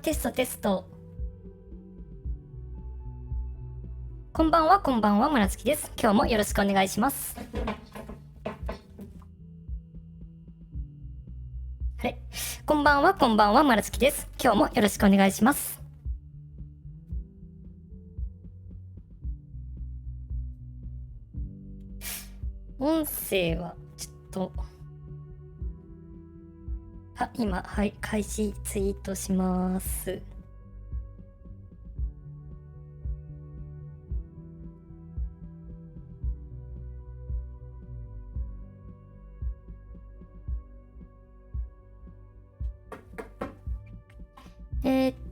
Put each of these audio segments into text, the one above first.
テストテスト。こんばんは、こんばんは、村月です。今日もよろしくお願いします。こんばんは、こんばんは、村月です。今日もよろしくお願いします。音声は、ちょっと、今、開始ツイートします。ち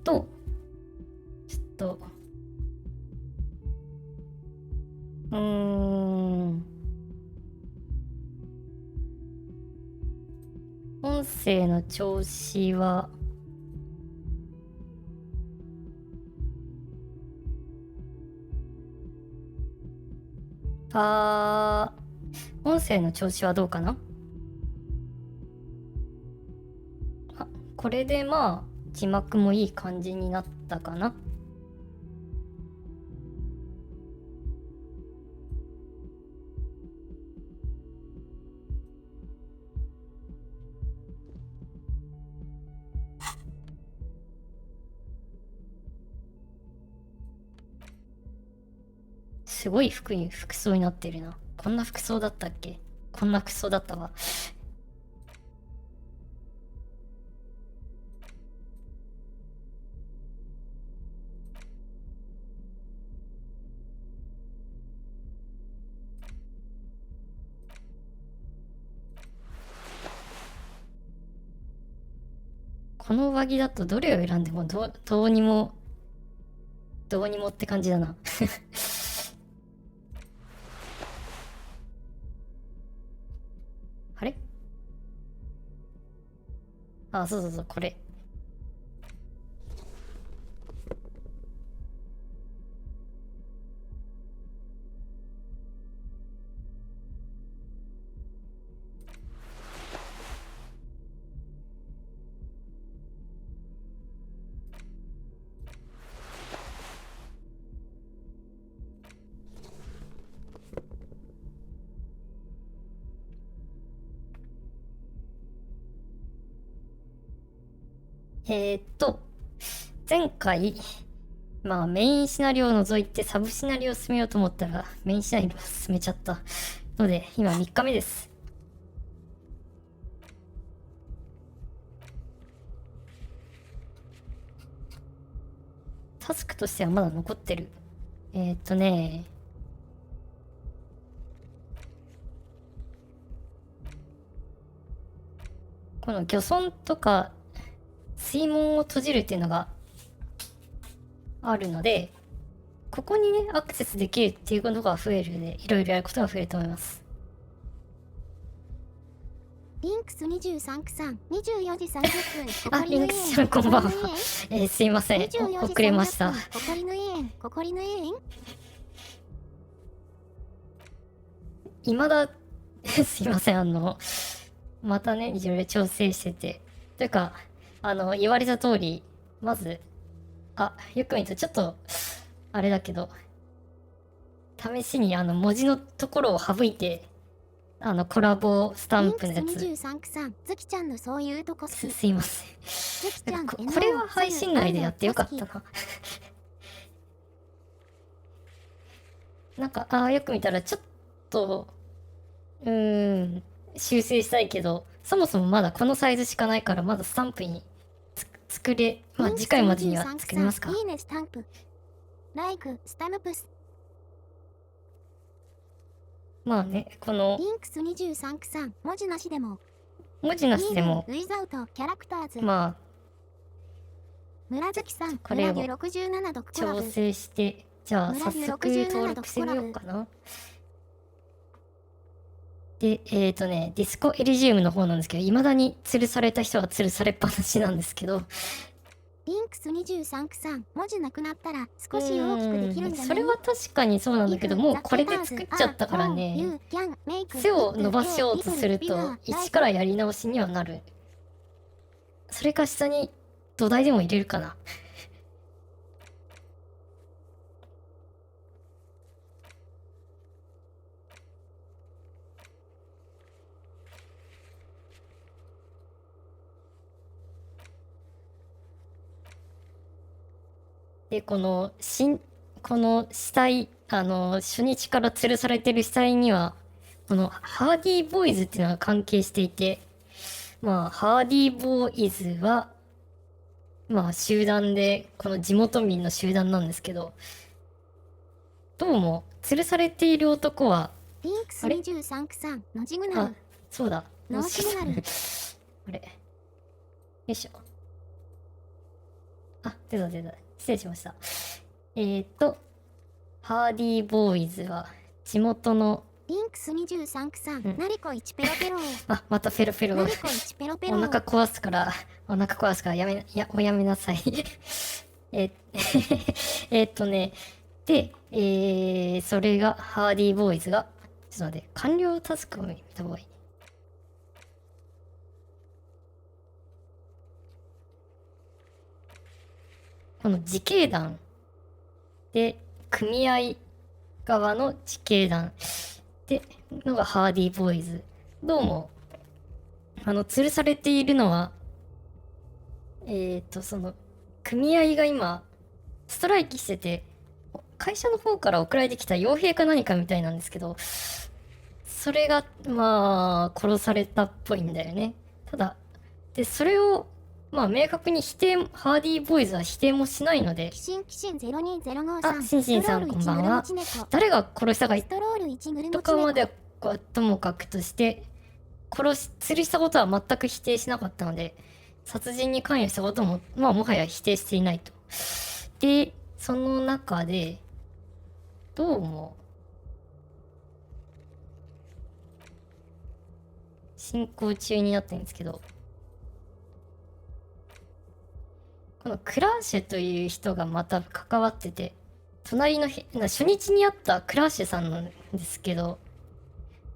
ょっと、音声の調子は、音声の調子はどうかな？これでまあ、字幕もいい感じになったかな。すごい服装になってるな。こんな服装だったっけ？こんな服装だったわ。この上着だとどれを選んでもどうにもって感じだな。あれ？そうそうそう、これ。前回、メインシナリオを除いてサブシナリオを進めようと思ったら、メインシナリオを進めちゃったので、今3日目です。タスクとしてはまだ残ってる。この漁村とか水門を閉じるっていうのがあるので、ここにね、アクセスできるっていうことが増えるので、いろいろやることが増えると思います。リンクス23区さん、24時30分。リンクスさんこんばんは。すいません。遅れました。ココリの園未だ、すいません。またね、いろいろ調整してて。というか、言われた通り、まず、よく見るとちょっと、あれだけど、試しに文字のところを省いて、コラボスタンプのやつ。23区さん、ズキちゃんのそういうとこすいません。これは配信内でやってよかったな。なんか、よく見たらちょっと、修正したいけど、そもそもまだこのサイズしかないから、まだスタンプに作れ、次回までには作りますか。いいね、スタンプ。ライク、スタンプス。まあね、この、リンクス23区さん、文字なしでも、ウィザウト、キャラクターズ。村月さん、これを67度調整して、じゃあ早速登録してみようかな。で、ディスコエリジウムの方なんですけど、未だに吊るされた人は吊るされっぱなしなんですけど、リンクス23区さん、文字なくなったら少し大きくできるんじゃない？それは確かにそうなんだけど、もうこれで作っちゃったからね、背を伸ばしようとすると、一からやり直しにはなる。それか下に土台でも入れるかな。で、この死体、初日から吊るされてる死体には、このハーディーボーイズっていうのが関係していて、まあ、ハーディーボーイズは、まあ、集団で、この地元民の集団なんですけど、どうも、吊るされている男は、リンクスあれ23区さん、ノジグナあル。、そうだ。ノーシグナル。あれ。よいしょ。あ、出た。失礼しました。ハーディーボーイズは、地元の、リンクス23区さん、うんナリコ1ペロペロ。あ、またペロペロ。ナリコ1ペロペロ。お腹壊すからおやめなさい。え、で、それが、ハーディーボーイズが、ちょっと待って、完了タスクを見た方がいい。この自警団で、組合側の自警団で、のがハーディーボーイズ。どうも、吊るされているのは、その、組合が今、ストライキしてて、会社の方から送られてきた傭兵か何かみたいなんですけど、それが、まあ、殺されたっぽいんだよね。ただ、で、それを、まあ、明確にハーディーボーイズは否定もしないので、キシン0205さん。あシンシンさんこんばんは誰が殺したかストロール1グルとモチネコ。かまではともかくとして、吊るしたことは全く否定しなかったので、殺人に関与したことも、まあ、もはや否定していないと。で、その中で、どうも、進行中になってるんですけど、このクラーシュという人がまた関わってて、隣の初日に会ったクラーシュさんなんですけど、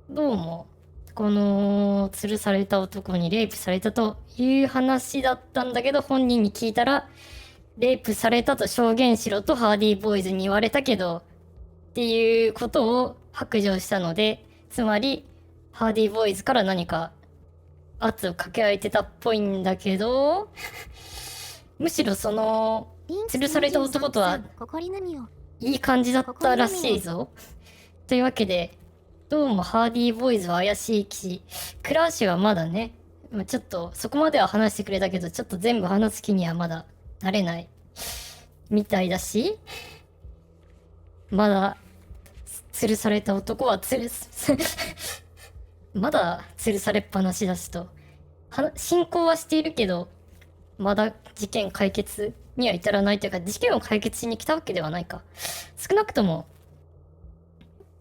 どうも、この吊るされた男にレイプされたという話だったんだけど、本人に聞いたら、レイプされたと証言しろとハーディーボーイズに言われたけど、っていうことを白状したので、つまり、ハーディーボーイズから何か圧をかけられてたっぽいんだけど、むしろその、吊るされた男とはいい感じだったらしいぞ。というわけで、どうもハーディーボーイズは怪しいし、クラーシュはまだね、ちょっとそこまでは話してくれたけど、ちょっと全部話す気にはまだなれないみたいだし、まだ吊るされた男はまだ吊るされっぱなしだしと、進行はしているけど、まだ事件解決には至らないというか、事件を解決しに来たわけではないか。少なくとも、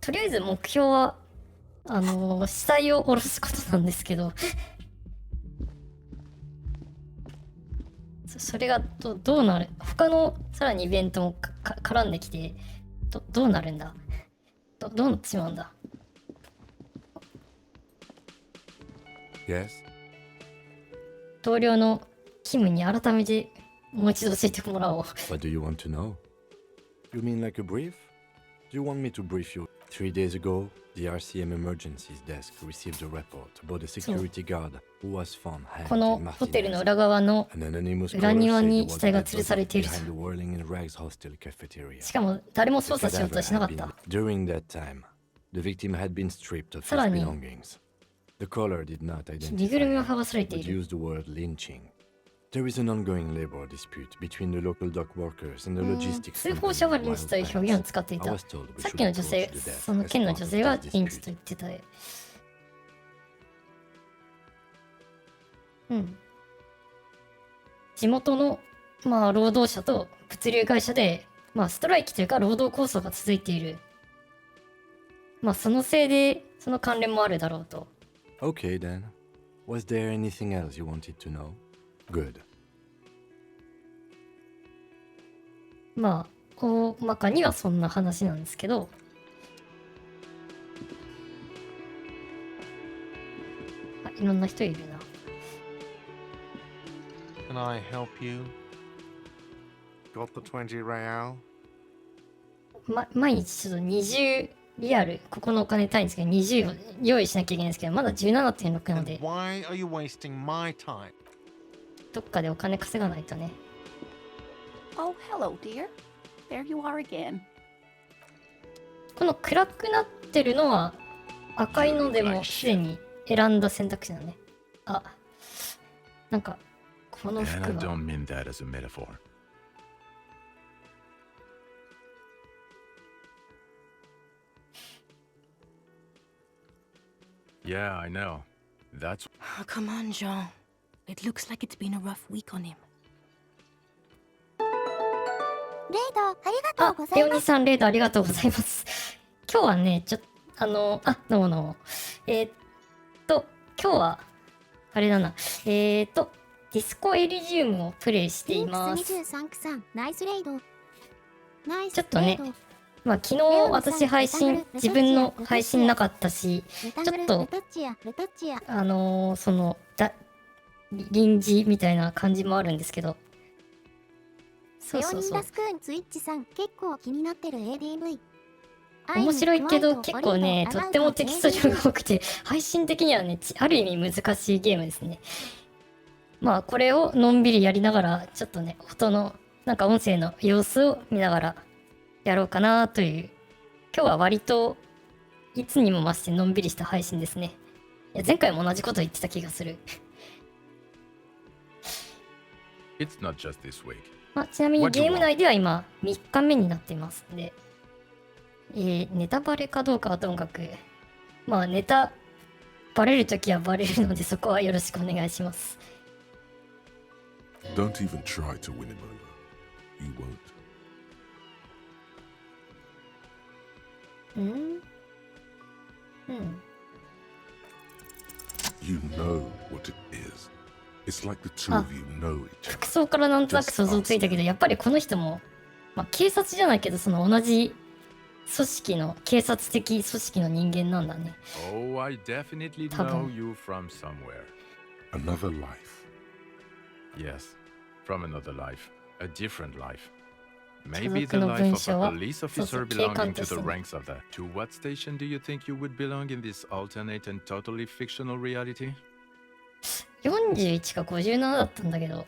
とりあえず目標は、死体を下ろすことなんですけど、それがどうなる、他のさらにイベントも絡んできて、どうなるんだ、どうなってしまうんだ。Yes? 同僚のキムに改めてもう一度教えてもらおう。What do you want to know? You mean like a brief? Do you want me to brief you? 3 days ago, the RCM Emergencies Desk received a report about a security guard who was found こ hanged の in ホテルの Martinez. 裏側の An anonymous 裏 caller 庭 said に he 死 was 体が dead 吊るされている behind the whirling in rags hostel cafeteria. しかも誰も The 操作しようとは cadaver しなかっ had た。 been... During that time, the victim had been stripped of さ his らに belongings. The caller did not 身ぐる identify みを him, 剥がされて but いる。 used the word lynching. There is an ongoing labor dispute between the local dock workers and the logistics 通報者はリンチという表現を使ってい I た。 was told we さっ should きの女 approach 性、 the desk その as 県の part 女 of 性が this リンチと dispute. 言ってた。うん。地元の、まあ、労働者と物流会社で、まあ、ストライキというか労働抗争が続いている。まあ、そのせいで、その関連もあるだろうと。Okay then. Was there anything else you wanted to know? Good. まあ、大まかにはそんな話なんですけど、いろんな人いるな。Can I help you? Got the 20 real? 毎日ちょっと20リアル、ここのお金単位ですけど、20を用意しなきゃいけないんですけど、まだ 17.6 なの Then で、 why are you wasting my time? どっかでお金稼がないとね。 Oh, hello, dear. There you are again. この暗くなってるのは赤いのでもすでに選んだ選択肢だね。あ、なんかこの And I 服は don't mean that as a metaphor. Yeah, I know. That's Oh, come on, Jean. It looks like it's been a rough week on him. レイド、ありがとあうご、ざいます。レオニさんレードありがとうございます。今日はね、どうもどうも。今日は、あれだな。ディスコエリジウムをプレイしていリンクます。ス23区さん、ナイスレイド。ナイスちょっとねレイド。まあ昨日私配信、自分の配信なかったし、レタグル、ちょっとレタッチや、レタッチや。臨時みたいな感じもあるんですけど。そうレオそうそう。ニンダスクーンツイッチさん、結構気になってる ADV。面白いけど結構ね、とってもテキスト量が多くて、配信的にはね、ある意味難しいゲームですね。まあこれをのんびりやりながら、ちょっとね、音の、なんか音声の様子を見ながらやろうかなという、今日は割といつにも増してのんびりした配信ですね。いや前回も同じこと言ってた気がする。It's not just this week. まあ、ちなみにゲーム内では今3日目になっていますので、ネタバレかどうかはともかく、まあネタバレるときはバレるのでそこはよろしくお願いします。 Don't even try to win him over. You won't. うん。 You know what it is. It's like the two of you know each other. 服装からなんとなく想像ついたけど、やっぱりこの人も、まあ、警察じゃないけどその同じ組織の警察的組織の人間なんだね。 Oh, I definitely know 多分。 you from somewhere. Another life. Yes, from another life. A different life. Maybe 所属 the の life 文 of 章 a は police そうそ officer う警官 belonging と to して the の ranks of the. To what station do you think you would belong in this alternate and totally fictional reality? 41か57だったんだけど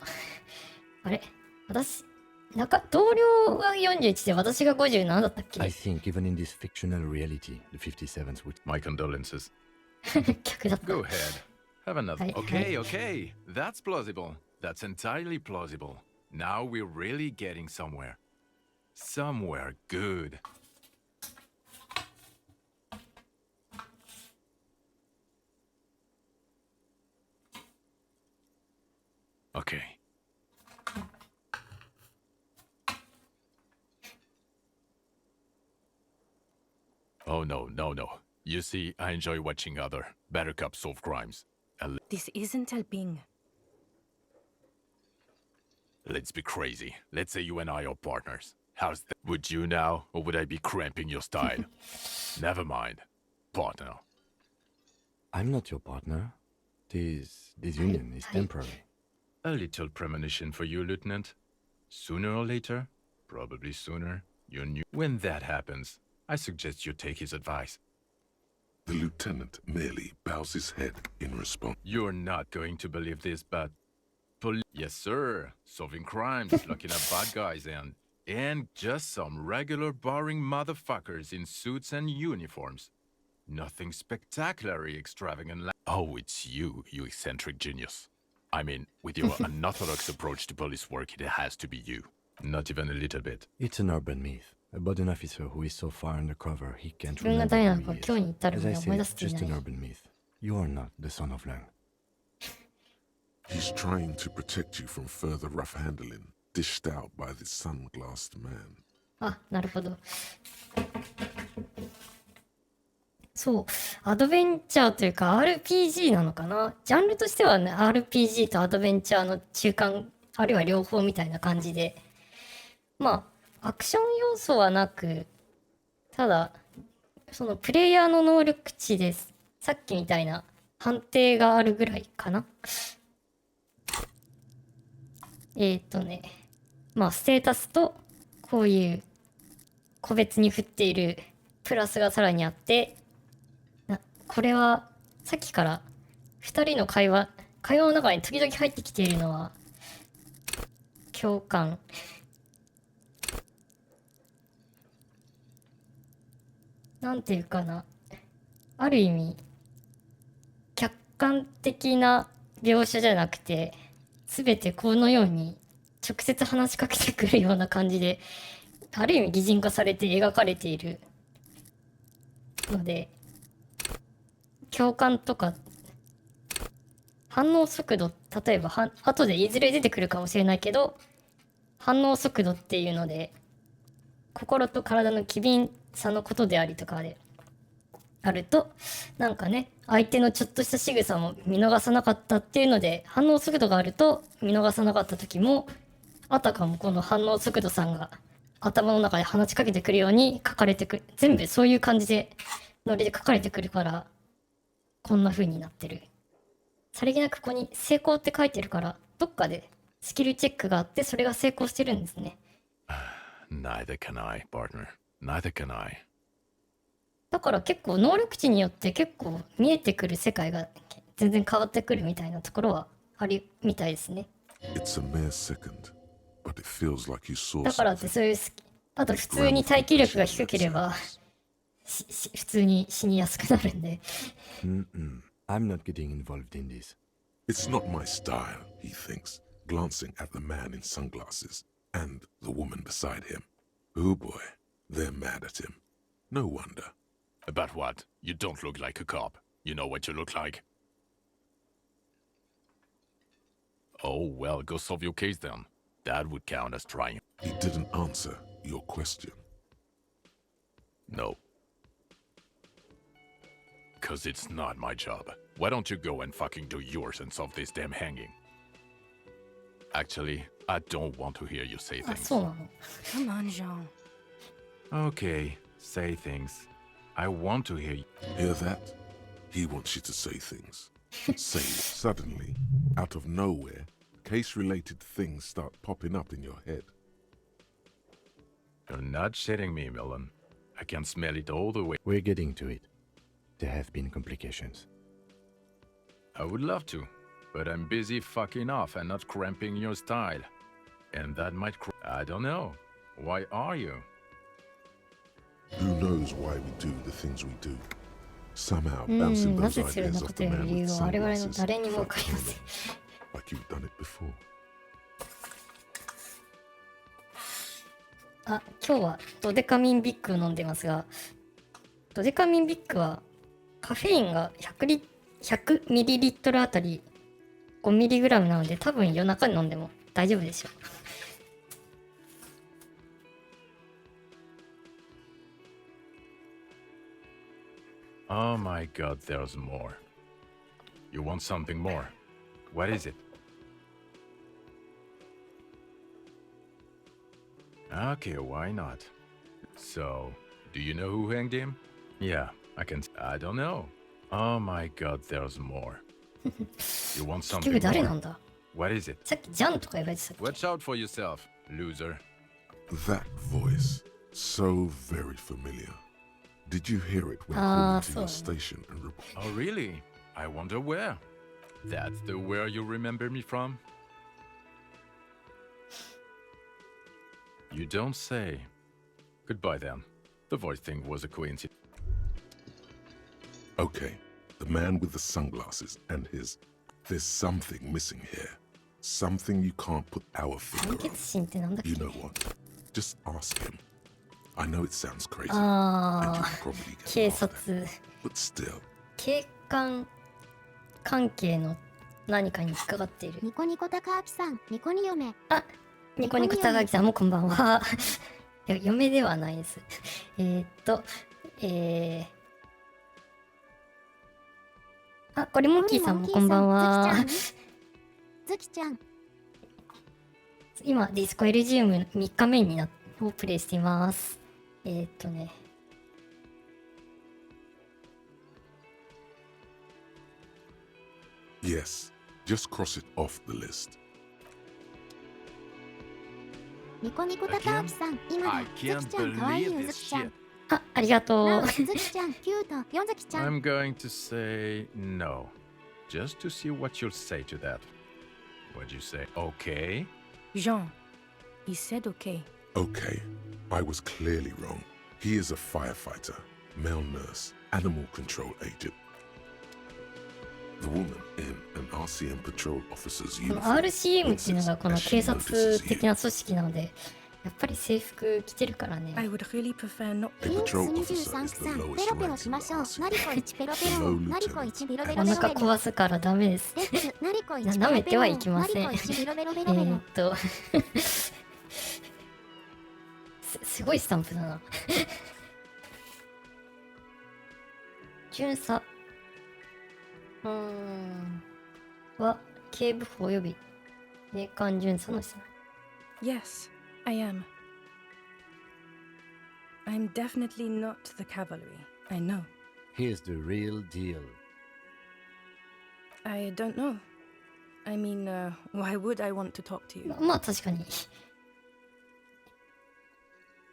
あれ私同僚が41で私が57だったっ I け think even in this fictional reality, the 57s would. My condolences. 逆だった。 Go ahead. Have another. Hi, Okay, hi. okay. That's plausible. That's entirely plausible. Now we're really getting somewhere. Somewhere good. Okay. Oh no, no, no. You see, I enjoy watching other better cops solve crimes. This isn't helping. Let's be crazy. Let's say you and I are partners. How's that? Would you now, or would I be cramping your style? Never mind. Partner. I'm not your partner. This union is temporary. A little premonition for you, Lieutenant. Sooner or later, probably sooner, you knew. When that happens, I suggest you take his advice. The lieutenant merely bows his head in response. You're not going to believe this, but yes, sir. Solving crimes, looking at bad guys, and just some regular boring motherfuckers in suits and uniforms. Nothing spectacularly extravagant. Oh, it's you, you eccentric genius. I mean, with your unorthodox approach to police work, it has to be you. Not even a little bit. It's an urban myth about an officer who is so far undercover he can't 自分が remember 誰な who のか he 今日 is. に至る As ま I で思い said, 出せてい just な an い。 urban myth. You are not the son of Lang. He's trying to protect you from further rough handling, dished out by this sunglassed man. あ、なるほど。そう、アドベンチャーというか RPG なのかな。ジャンルとしてはね、RPG とアドベンチャーの中間、あるいは両方みたいな感じで、まあ、アクション要素はなく、ただ、そのプレイヤーの能力値です。さっきみたいな判定があるぐらいかな。まあステータスとこういう個別に振っているプラスがさらにあって、これはさっきから2人の会話の中に時々入ってきているのは共感。なんていうかな、ある意味客観的な描写じゃなくて、全てこのように直接話しかけてくるような感じで、ある意味擬人化されて描かれているので、共感とか反応速度、例えば後でいずれ出てくるかもしれないけど、反応速度っていうので心と体の機敏さのことでありとかであると、なんかね、相手のちょっとした仕草も見逃さなかったっていうので、反応速度があると見逃さなかった時も、あたかもこの反応速度さんが頭の中で話しかけてくるように書かれてくる、全部そういう感じでノリで書かれてくるから、こんな風になってる。さりげなくここに成功って書いてるから、どっかでスキルチェックがあってそれが成功してるんですね。Neither can I, partner. Neither can I. だから結構能力値によって結構見えてくる世界が全然変わってくるみたいなところはありみたいですね。 It's a mere second, but it feels like you saw だからって something. そういうあと普通に耐久力が低ければ普通に死にやすくなるんで。 I'm not getting involved in this. It's not my style, he thinks, glancing at the man in sunglasses and the woman beside him. Oh boy, they're mad at him. No wonder. About what? You don't look like a cop. You know what you look like. Oh, well, go solve your case then. That would count as trying. He didn't answer your question. No. Cause it's not my job. Why don't you go and fucking do yours and solve this damn hanging? Actually, I don't want to hear you say あ、 things. そうなの。 Come on, Jean. Okay, say things. I want to hear you. Hear that? He wants you to say things. Say it. Suddenly, out of nowhere, case-related things start popping up in your head. You're not shitting me, Millen. I can smell it all the way. We're getting to it. There have been complications. I would love to, but I'm busy fucking off and not cramping your style. And that might I don't know. Why are you? Who knows why we do the things we do? Somehow bouncing な those ぜするの ideas か off と the いう man 理由 with は我々の sunglasses 誰にもわかりま felt せん。 like you've done it before. あ、今日はドデカミンビッグを飲んでますが、ドデカミンビッグはカフェインが100ミリリットルあたり5ミリグラムなので、多分夜中に飲んでも大丈夫でしょう。Oh my god, there's more. You want something more? What is it? Okay, why not? So, do you know who hanged him? Yeah, I don't know. Oh my god, there's more. You want 結 something 局誰な more? んだ。 What is it? さっきジャンとか言われてたっけ。 Watch out for yourself, loser. That voice, so very familiar. Did you hear it when Ah, calling to your so- station and report? Oh really? I wonder where. That's the where you remember me from? You don't say. Goodbye then. The voice thing was a coincidence. Okay, the man with the sunglasses and his... There's something missing here. Something you can't put our 酸 finger 欠 on. 心ってなんだっ You け。 know what? Just ask him. I know it sounds crazy, and you あ can ー、 probably get 警 laughed at, 察、 but still, 警官関係の何かに引っかかっている。ニコニコ高明さん、ニコニ嫁。あ、ニコニコ高木さんもこんばんは。いや、嫁ではないです。あ、これモンキーさんもこんばんは。ズキちゃん。今、ディスコエルジウム3日目をプレイしています。yes, just cross it off the list. ニコニコ高明さん、今だ。 I ず can't きちゃんかわいい believe よ、ず this きちゃ shit. ん。ありがとう。なお、ずきちゃん、キュート、よんずきちゃん。 I'm going to say no. Just to see what you'll say to that. What'd you say? Okay? Jean, he said okay. Okay, I was clearly wrong. He is a firefighter, male nurse, animal control agent. The woman in an RCM patrol officer's この uniform RCM っていうのがこの winces as 警 she 察 notices 的 you. な組織なので、やっぱり制服着てるからね。 I would really prefer not. A リンクス patrol officer 23 is 区 the さん、 lowest ペロペロ rank し in ま the しょう。 RCM. ナリコ1ペロペロ Low ナリコ1ベロベロお腹ベロベロ。壊すからダメです。レッツ、ナリコ1舐ペロペロめてはいけません。ナリコ1ベロベロベロベロ。すごいスタンプだな。巡査は警部補および霊感巡査の人。 Yes, I am. I'm definitely not the cavalry. I know. Here's the real deal. I don't know. I mean, why would I want to talk to you? まあ確かに。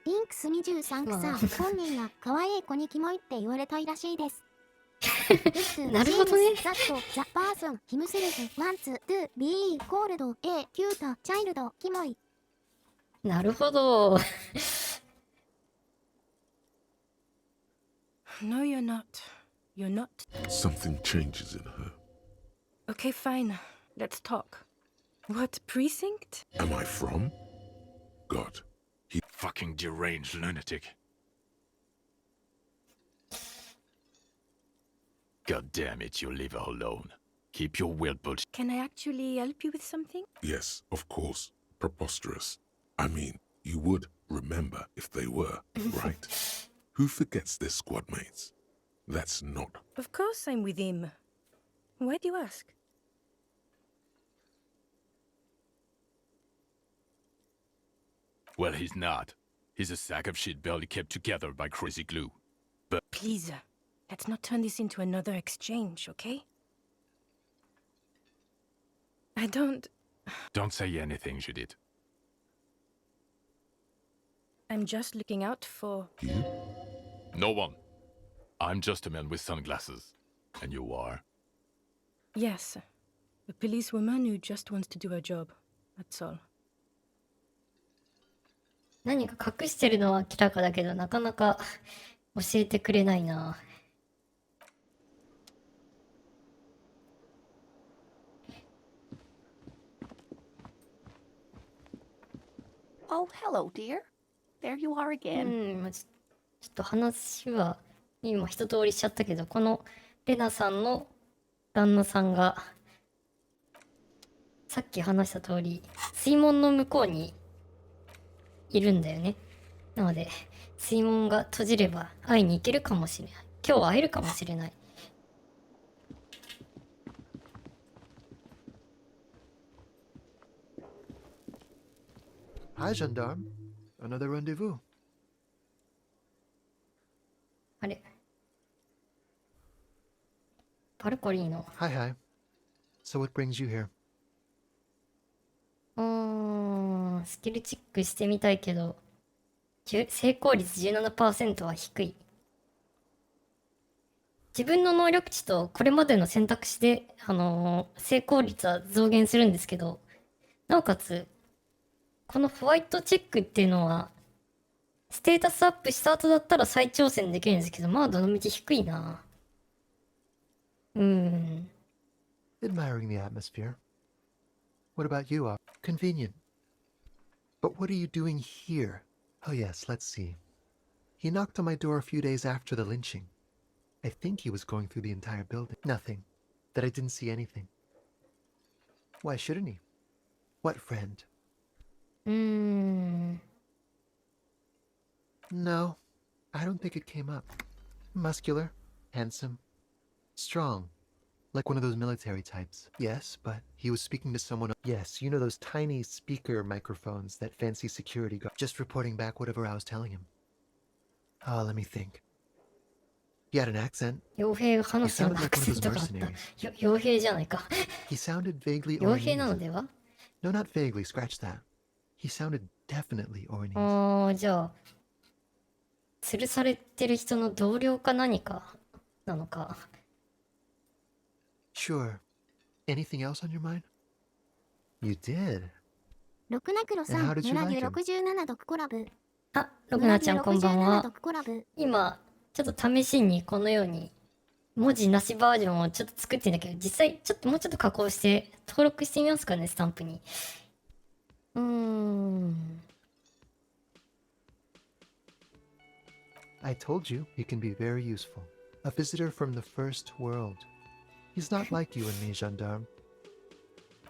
リンクス23区さん、本人が可愛い子にキモいって言われたいらしいです。なるほどね。ザット、ザ・パーソン、ヒムセルフ、ワンツ、ドゥ、ビー、コールド、A、キュート、チャイルド、キモい。なるほど。 No, you're not. You're not. Something changes in her. Okay, fine. Let's talk. What precinct? Am I from? God, Fucking deranged lunatic. God damn it, you leave her alone. Keep your weird bullshit. Can I actually help you with something? yes, of course, preposterous. I mean, you would remember if they were, right? Who forgets their squad mates? That's not. Of course I'm with him. Why do you ask? Well, he's not. He's a sack of shit barely kept together by crazy glue. Please, let's not turn this into another exchange, okay? I don't... Don't say anything, Judith. I'm just looking out for... You? No one. I'm just a man with sunglasses. And you are? Yes, a policewoman who just wants to do her job. That's all. 何か隠してるのは明らかだけど、なかなか教えてくれないな。Oh, hello, dear. There you are う again. ん、ちょっと話は今一通りしちゃったけど、このレナさんの旦那さんがさっき話した通り水門の向こうにいるんだよね。なので水門が閉じれば会いに行けるかもしれない。今日は会えるかもしれない。Hi, gendarme. Another rendezvous. あれバルコリーの Hi, hi. So what brings you here? スキルチェックしてみたいけど成功率 17% は低い。自分の能力値とこれまでの選択肢で、成功率は増減するんですけど、なおかつこのホワイトチェックっていうのはステータスアップした後だったら再挑戦できるんですけど、まあどのみち低いな。Admiring the atmosphere. What about you? Convenient. But what are you doing here? Oh yes, let's see. He knocked on my door a few days after the lynching. I think he was going through the entire building. Nothing. That I didn't see anything. Why shouldn't he? What friend? No, I don't think it came up. Muscular, handsome, strong, like one of those military types. Yes, but he was speaking to someone. Yes, you know those tiny speaker microphones that fancy security guard. Just reporting back whatever I was telling him. Oh, let me think. He had an accent. 傭兵が話すようなアクセントがあった。傭兵じゃないか。 He sounded vaguely 傭兵なの Oriental. では No, not vaguely. Scratch that. He sounded definitely Ornese. あー、じゃあ、吊るされてる人の同僚か何かなのか。Sure. Anything else on your mind? You did. ロクナクロさ And ん、 how did you 村 like デ him? ュ67読コラブ。あ、ロクナちゃんこんばん67は。読コラブ。今、ちょっと試しにこのように、文字なしバージョンをちょっと作ってんだけど、実際、もうちょっと加工して、登録してみますかね、スタンプに。I told you he can be very useful. A visitor from the first world. He's not like you and me, gendarme.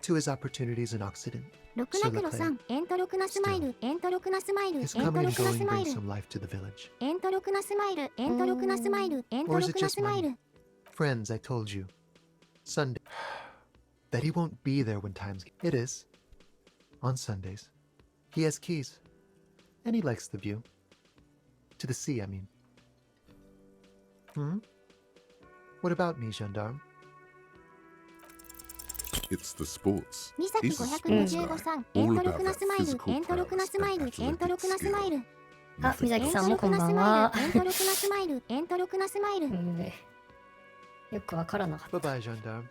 To his opportunities in Occident. ロクナクロさん、エントロクナスマイル、エントロクナスマイル、エン His ト coming ロ and クナ going スマイ brings ル、 some life to the village. エントロクナスマイル、エントロクナスマイル、エント Or ロ is ク it ナ just スマイル money?。Friends, I told you. Sunday. That he won't be there when times... It is. On Sundays. He has keys. And he likes the view. To the sea, I mean. What about me, gendarme? It's the sports. ミサキ He's a sports guy. 555さん、エン All トロ about クナ that スマイル、 physical エントロクナ prowess スマイ and ル、エントロ athletic クナスマイ skill. ル、あ、みざきさんもこんばんエンは。トロクナスマイル、エントロクナスマイル。よくわからなかった。 Bye-bye, gendarme.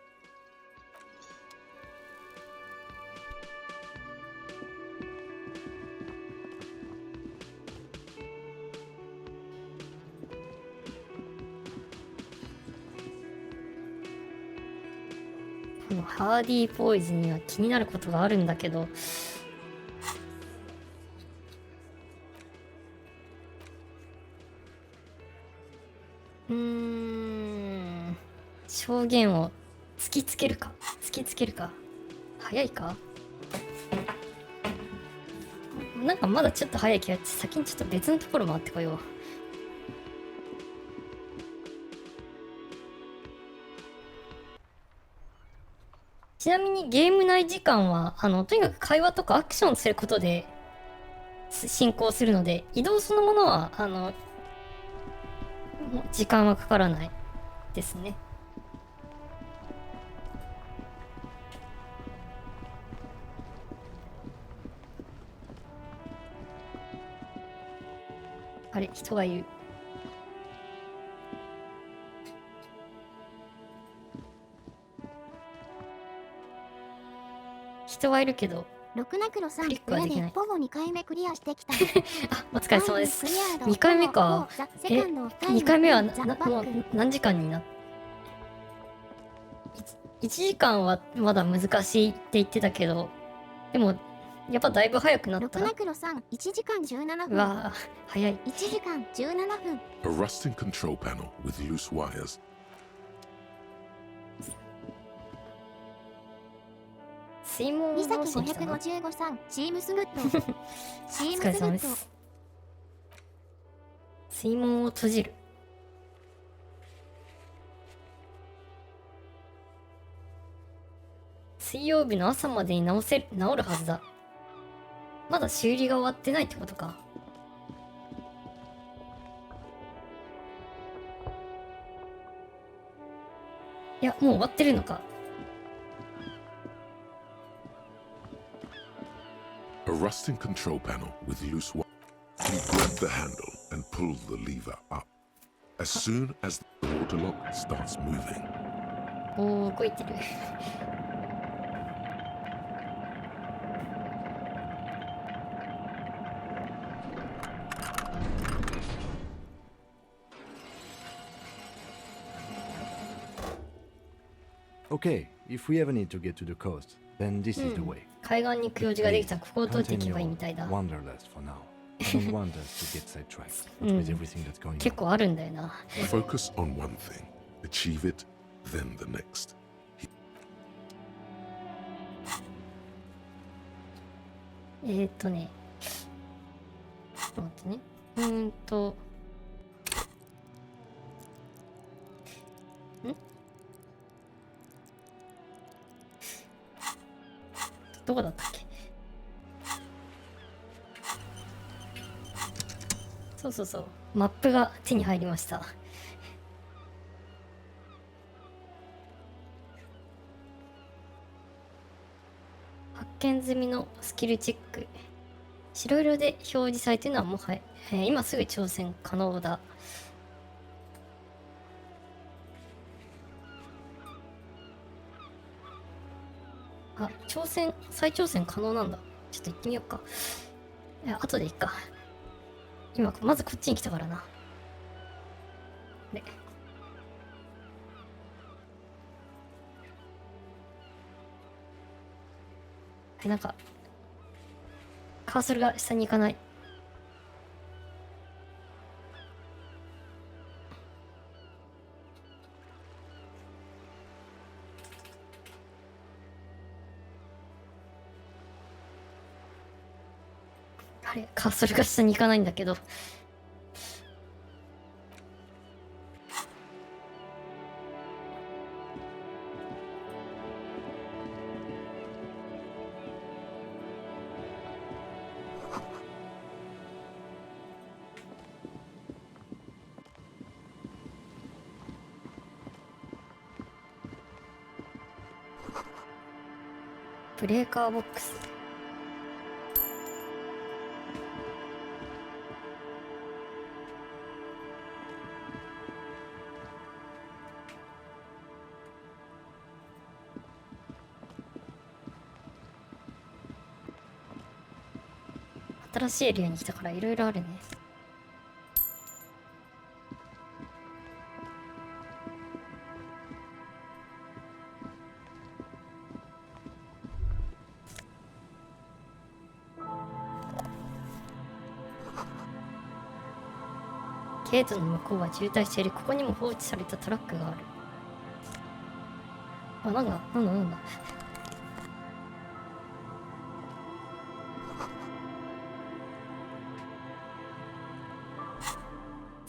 このハーディーボーイズには気になることがあるんだけど、証言を突きつけるか早いか。なんかまだちょっと早い気がして、先にちょっと別のところ回ってこよう。ちなみにゲーム内時間はとにかく会話とかアクションすることで進行するので、移動そのものは時間はかからないですね。あれ、人がいる。人はいるけど、ロクナクロさん、クリックは裏できないでポゴ2回目クリアしてきた。あ、お疲れ様です。クリアド2回目か。ポゴザえ、セカンド2回目はザバックもう何時間になっ1時間はまだ難しいって言ってたけど、でもやっぱだいぶ早くなった。ロクナクロさん、1時間17分。うわぁ、早い。 1時間17分。 A rusting control panel with loose wires. 水門をミサキ直しに来たな。お555さん、シームスグッド。シーム疲れスグッド。様です。水門を閉じる。水曜日の朝までに治るはずだ。まだ修理が終わってないってことか。いや、もう終わってるのか。A rusting control panel with loose wire. He grabbed the handle and pulled the lever up. As soon as the water lock starts moving, おー、動いてる。Okay, if we ever need to get to the coast, then this is the way. 海岸に行く用事ができたらここを通っていけ Continue ばいいみたいだ。 wanderlust for now. I don't want us to get sidetracked with everything that's going 結 on. 構あるんだよな。 focus on one thing, achieve it, then the next. ね。ちょっと待ってね。どこだったっけ。そうそうそう。マップが手に入りました。発見済みのスキルチェック。白色で表示されているのはもはや、今すぐ挑戦可能だ。あ、再挑戦可能なんだ。ちょっと行ってみようか。いや、後でいいか。今、まずこっちに来たからな。で。なんか、カーソルが下に行かない。あれ、カーソルが下に行かないんだけど。ブレーカーボックス。新しいエリアに来たからいろいろあるね。ゲートの向こうは渋滞している。ここにも放置されたトラックがある。あ、なんだ。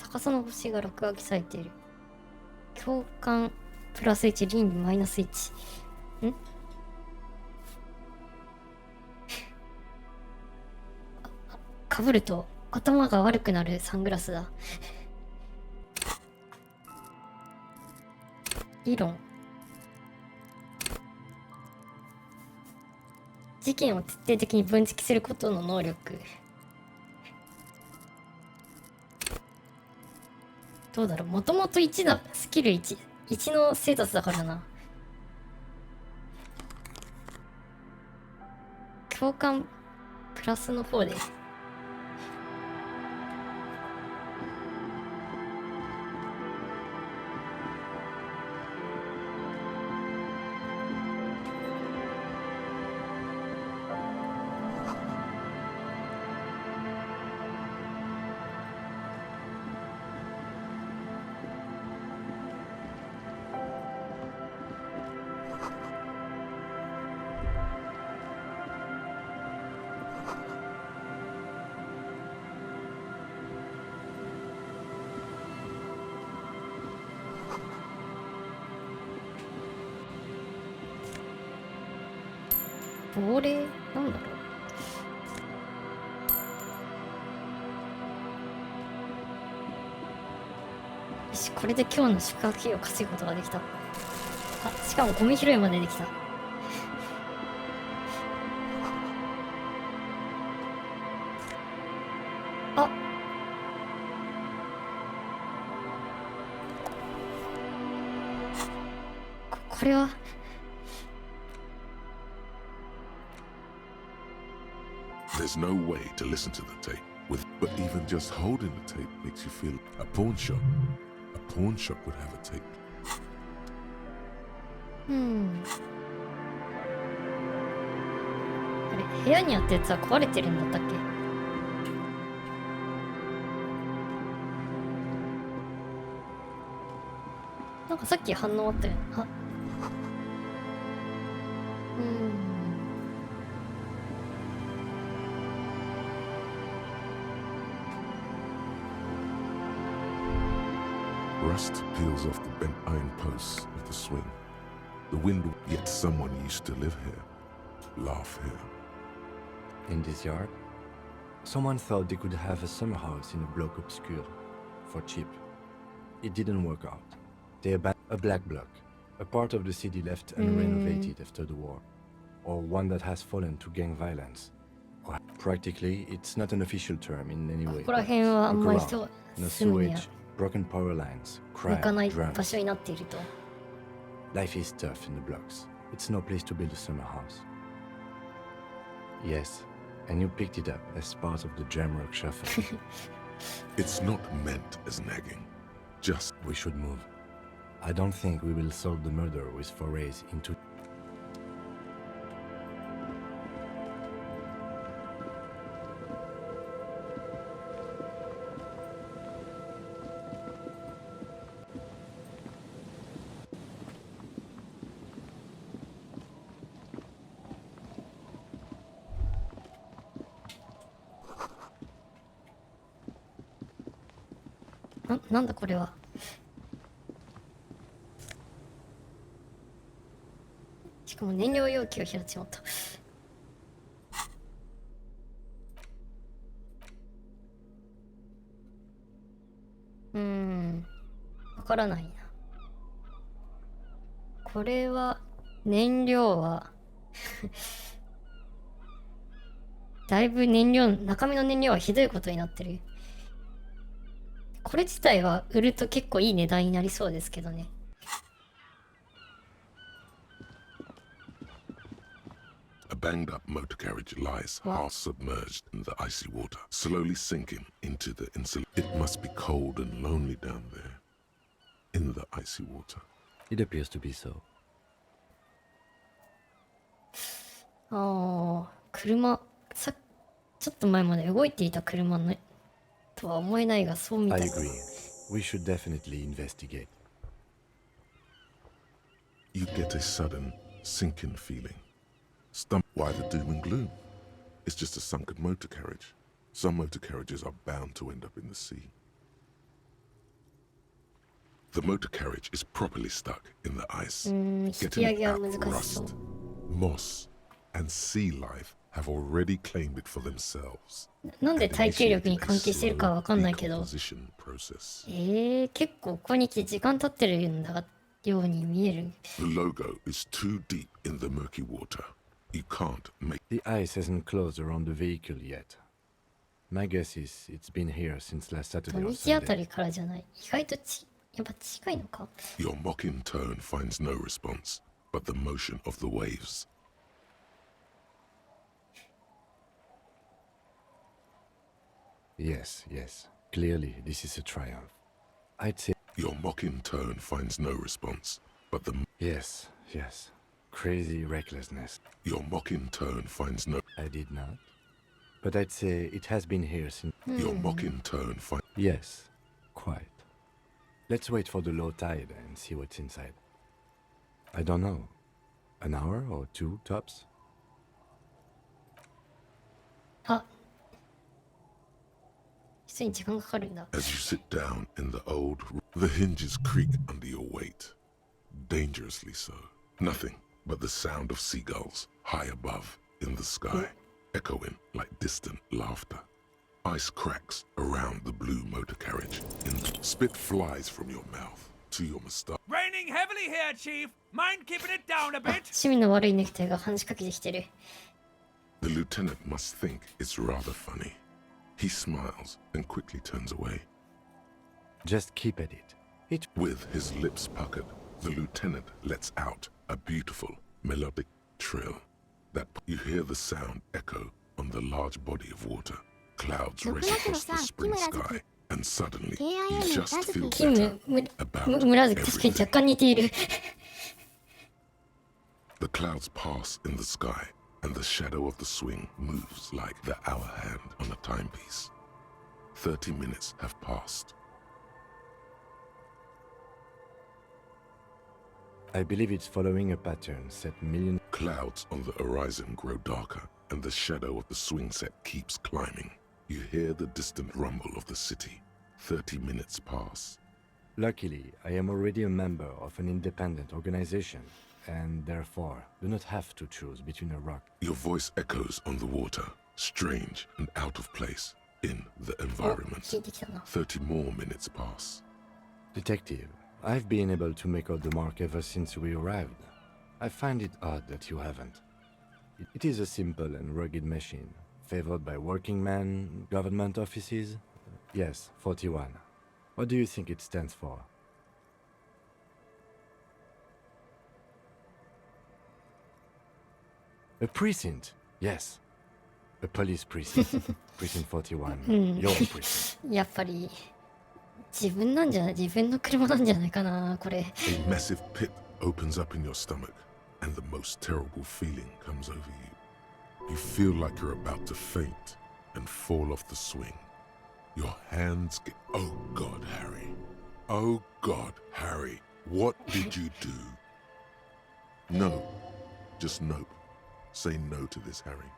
逆さの星が落書きされている。共感プラス1、倫理マイナス1。かぶると頭が悪くなるサングラスだ。理論。事件を徹底的に分析することの能力。どうだろう、もともと1だ。スキル1のステータスだからな。共感プラスの方で。亡霊なんだろう。よし、これで今日の宿泊費を稼ぐことができた。あ、しかもゴミ拾いまでできた。あ、これはThere's no way to listen to the tape but even just holding the tape makes you feel a pawn shop would have a tape. あれ、部屋にあったやつは壊れてるんだったっけ。なんかさっき反応あったよね。あ、Rust peels off the bent iron posts of the swing. The window, yet someone used to live here, laugh here. In this yard, someone thought they could have a summer house in a block obscure, for cheap. It didn't work out. They abandoned a black block, a part of the city left unrenovated after the war, or one that has fallen to gang violence. Or Practically, it's not an official term in any こ way. こら but 辺はあんまり look 人 around. No 住むには sewage, broken power lines, 向か crime, ない場 drums. 所になっていると。 Life is tough in the blocks. It's no place to build a summer house. Yes, and you picked it up as part of the Jamrock shuffle. It's not meant as nagging. Just We should move. I don't think we will solve the murder with forays into... .なんだこれは。しかも燃料容器を開いちまった。わからないな。これは燃料はだいぶ中身の燃料はひどいことになってる。これ自体は売ると結構いい値段になりそうですけどね。a banged up motor carriage lies half submerged in the icy water, slowly sinking into the insul. It must be cold and lonely down there, in the icy water. It appears to be so. 車、ちょっと前まで動いていた車のとは思えないが、そうみた I い。 agree. We should definitely investigate. You get a sudden sinking feeling. Why the doom and gloom? It's just a sunken motor carriage. Some motor carriages are bound to end up in the sea. The motor carriage is properly stuck in the ice. 引き Getting 上 it げは out 難しそう。 rust, moss, and sea life have already claimed it for themselves. なんで and 耐久力に initiated a 関係してるかわかんないけど、 decomposition process. 結構ここに来て時間経ってるんだように見える。 The logo is too deep in the murky water. You can't make The ice hasn't closed around the vehicle yet. My guess is it's been here since last 土 Saturday or 日あた Sunday. りからじゃない。意外とやっぱ近いのか。 your mocking tone finds no response, but the motion of the waves. Yes, yes. Clearly, this is a triumph. I'd say Your mocking tone finds no response, but yes, yes. Crazy recklessness. your mocking tone finds no. I did not. But I'd say it has been here since... Your mocking tone finds. Yes, quite. Let's wait for the low tide and see what's inside. I don't know. An hour or two, tops? あ、普通に時間かかるんだ。 As you sit down in the old, the hinges creak under your weight. Dangerously so. Nothing but the sound of seagulls high above in the sky, echoing like distant laughter. Ice cracks around the blue motor carriage. Spit flies from your mouth to your mustache. Raining heavily here, Chief. Mind keeping it down a あ、 bit? 趣味の悪いネクタイが話しかけてきてる。 The lieutenant must think it's rather funny. He smiles and quickly turns away. Just keep at it. With his lips puckered, the lieutenant lets out a beautiful melodic trill. That you hear the sound echo on the large body of water. Clouds race across the spring sky, and suddenly you just feel キム better about 村月確かに若 everything. 干似ている。 The clouds pass in the sky, and the shadow of the swing moves like the hour hand on a timepiece. 30 minutes have passed. I believe it's following a pattern set million... Clouds on the horizon grow darker, and the shadow of the swing set keeps climbing. You hear the distant rumble of the city. 30 minutes pass. Luckily, I am already a member of an independent organization, and therefore do not have to choose between a rock. Your voice echoes on the water, strange and out of place in the お、 environment. 聞いてきたな。 30 more minutes pass. Detective, I've been able to make out the mark ever since we arrived. I find it odd that you haven't. It is a simple and rugged machine, favored by working men, government offices? Yes, 41. What do you think it stands for? A precinct, yes. A police precinct. Precinct 41. Your precinct. やっぱり自分なんじゃない、自分の車なんじゃないかな、これ。 A massive pit opens up in your stomach, and the most terrible feeling comes over you. You feel like you're about to faint and fall off the swing. Your hands get... Oh God, Harry. Oh God, Harry. What did you do? No. Just no. Say no to this, Harry.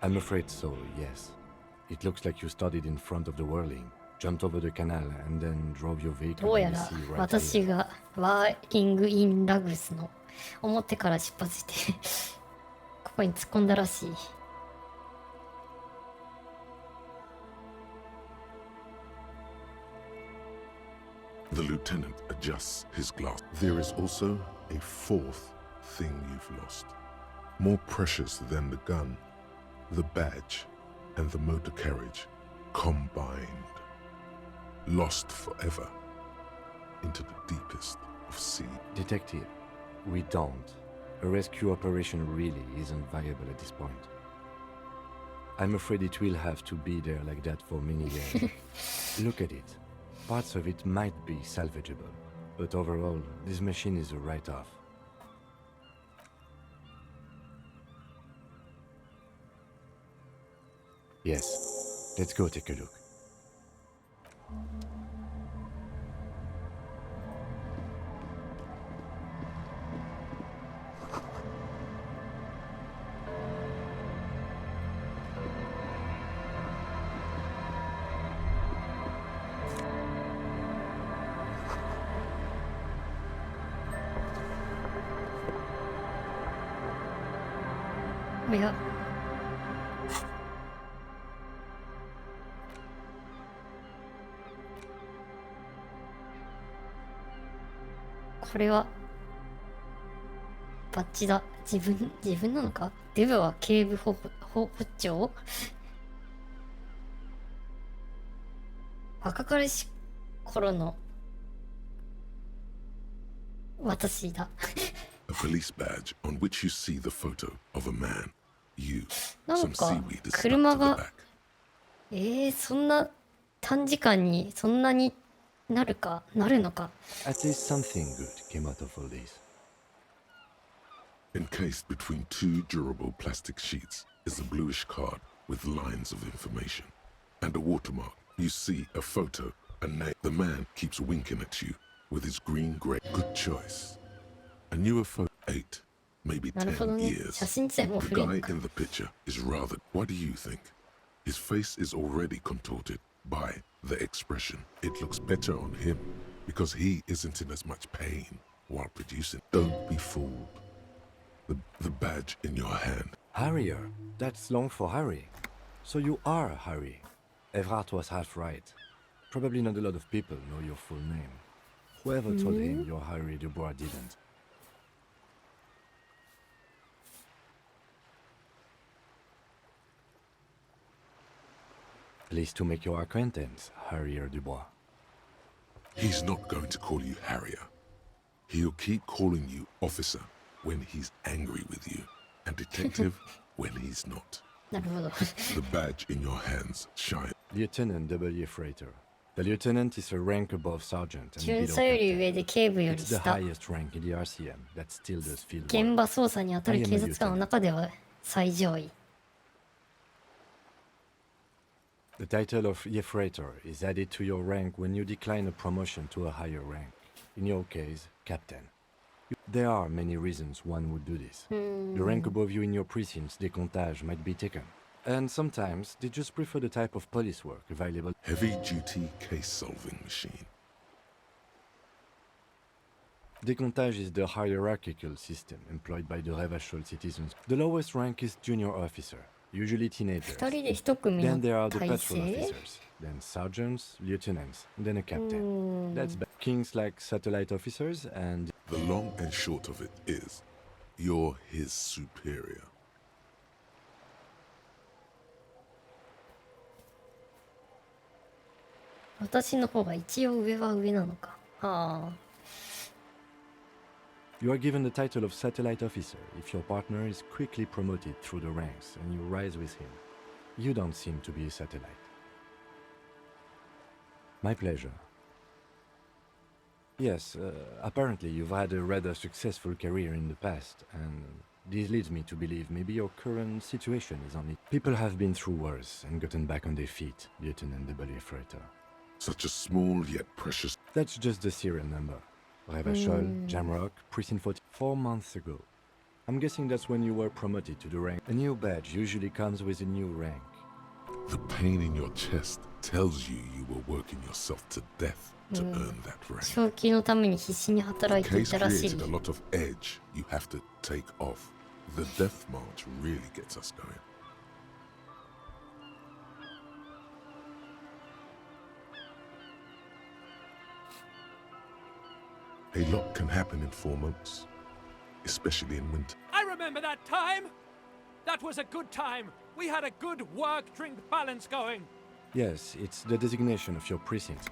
I'm afraid so, yes. It looks like you started in front of the whirling, jumped over the canal, and then drove your ど vehicle う in や the ら sea right 私 here. がワーキングインラグスの表から出発してここに突っ込んだらしい。The lieutenant adjusts his glass. There is also a fourth thing you've lost. More precious than the gun, the badge, and the motor carriage combined. Lost forever into the deepest of sea. Detective, we don't. A rescue operation really isn't viable at this point. I'm afraid it will have to be there like that for many years. Look at it. Parts of it might be salvageable, but overall, this machine is a write-off. Yes, let's go take a look.おや、これはバッジだ。自分なのか。デブは警部補長。若かりし頃の私だ。A police badge on which you see the photo of a man. You, なん some か seaweed is 車 stuck to が the back. そんな短時間にそんなになるのか。 At least something good came out of all this. Encased between two durable plastic sheets is a bluish card with lines of information and a watermark. You see a photo, a name. The man keeps winking at you with his green-gray. Good choice. A newer photo, 8, maybe なるほど 10 ね。 years. 写真自体も The 古い guy のか。 in the picture is rather... What do you think? His face is already contorted by the expression. It looks better on him because he isn't in as much pain while producing. Don't be fooled. The badge in your hand. Harrier. That's long for Harry. So you are Harry. Evrard was half right. Probably not a lot of people know your full name. Whoever told him you're Harry Dubois didn't. Pleased to make your acquaintance, Harrier Dubois. He's not going to call you Harrier. He'll keep calling you officer when he's angry with you, and detective when he's not. なるほど。 The badge in your hands shines. Lieutenant W. Freighter. The lieutenant is a rank above sergeant and 巡 below 査より captain. 上で警部より It's the 下。 highest rank in the RCM that still does field 現 work. 場捜査に当たる警察官の中では最上位。 The title of Freighter is added to your rank when you decline a promotion to a higher rank. In your case, captain. There are many reasons one would do this. The rank above you in your precinct's décomptage might be taken. And sometimes they just prefer the type of police work available. Heavy-duty case-solving machine. Décomptage is the hierarchical system employed by the Revachol citizens. The lowest rank is junior officer, usually teenagers. 二人で一組の Then there are the 体 patrol 制。 officers, then sergeants, lieutenants, then a captain. That's kings like satellite officers and The long and short of it is, you're his superior. 私の方が一応上は上なのか。はあ。You are given the title of satellite officer if your partner is quickly promoted through the ranks and you rise with him. You don't seem to be a satellite. My pleasure. Yes, apparently you've had a rather successful career in the past, and this leads me to believe maybe your current situation is only... People have been through worse and gotten back on their feet, Lieutenant W. Freighter. Such a small yet precious. That's just the serial number. Revachol, Jamrock, Precinct 40. 4 months ago. I'm guessing that's when you were promoted to the rank. A new badge usually comes with a new rank. The pain in your chest tells you you were working yourself to death to earn that rank. 昇級のために必死に働いてい Case たらしい。 created a lot of edge you have to take off. The death march really gets us going. A lot can happen in 4 months, especially in winter. I remember that time! That was a good time. We had a good work-drink balance going. Yes, it's the designation of your precinct.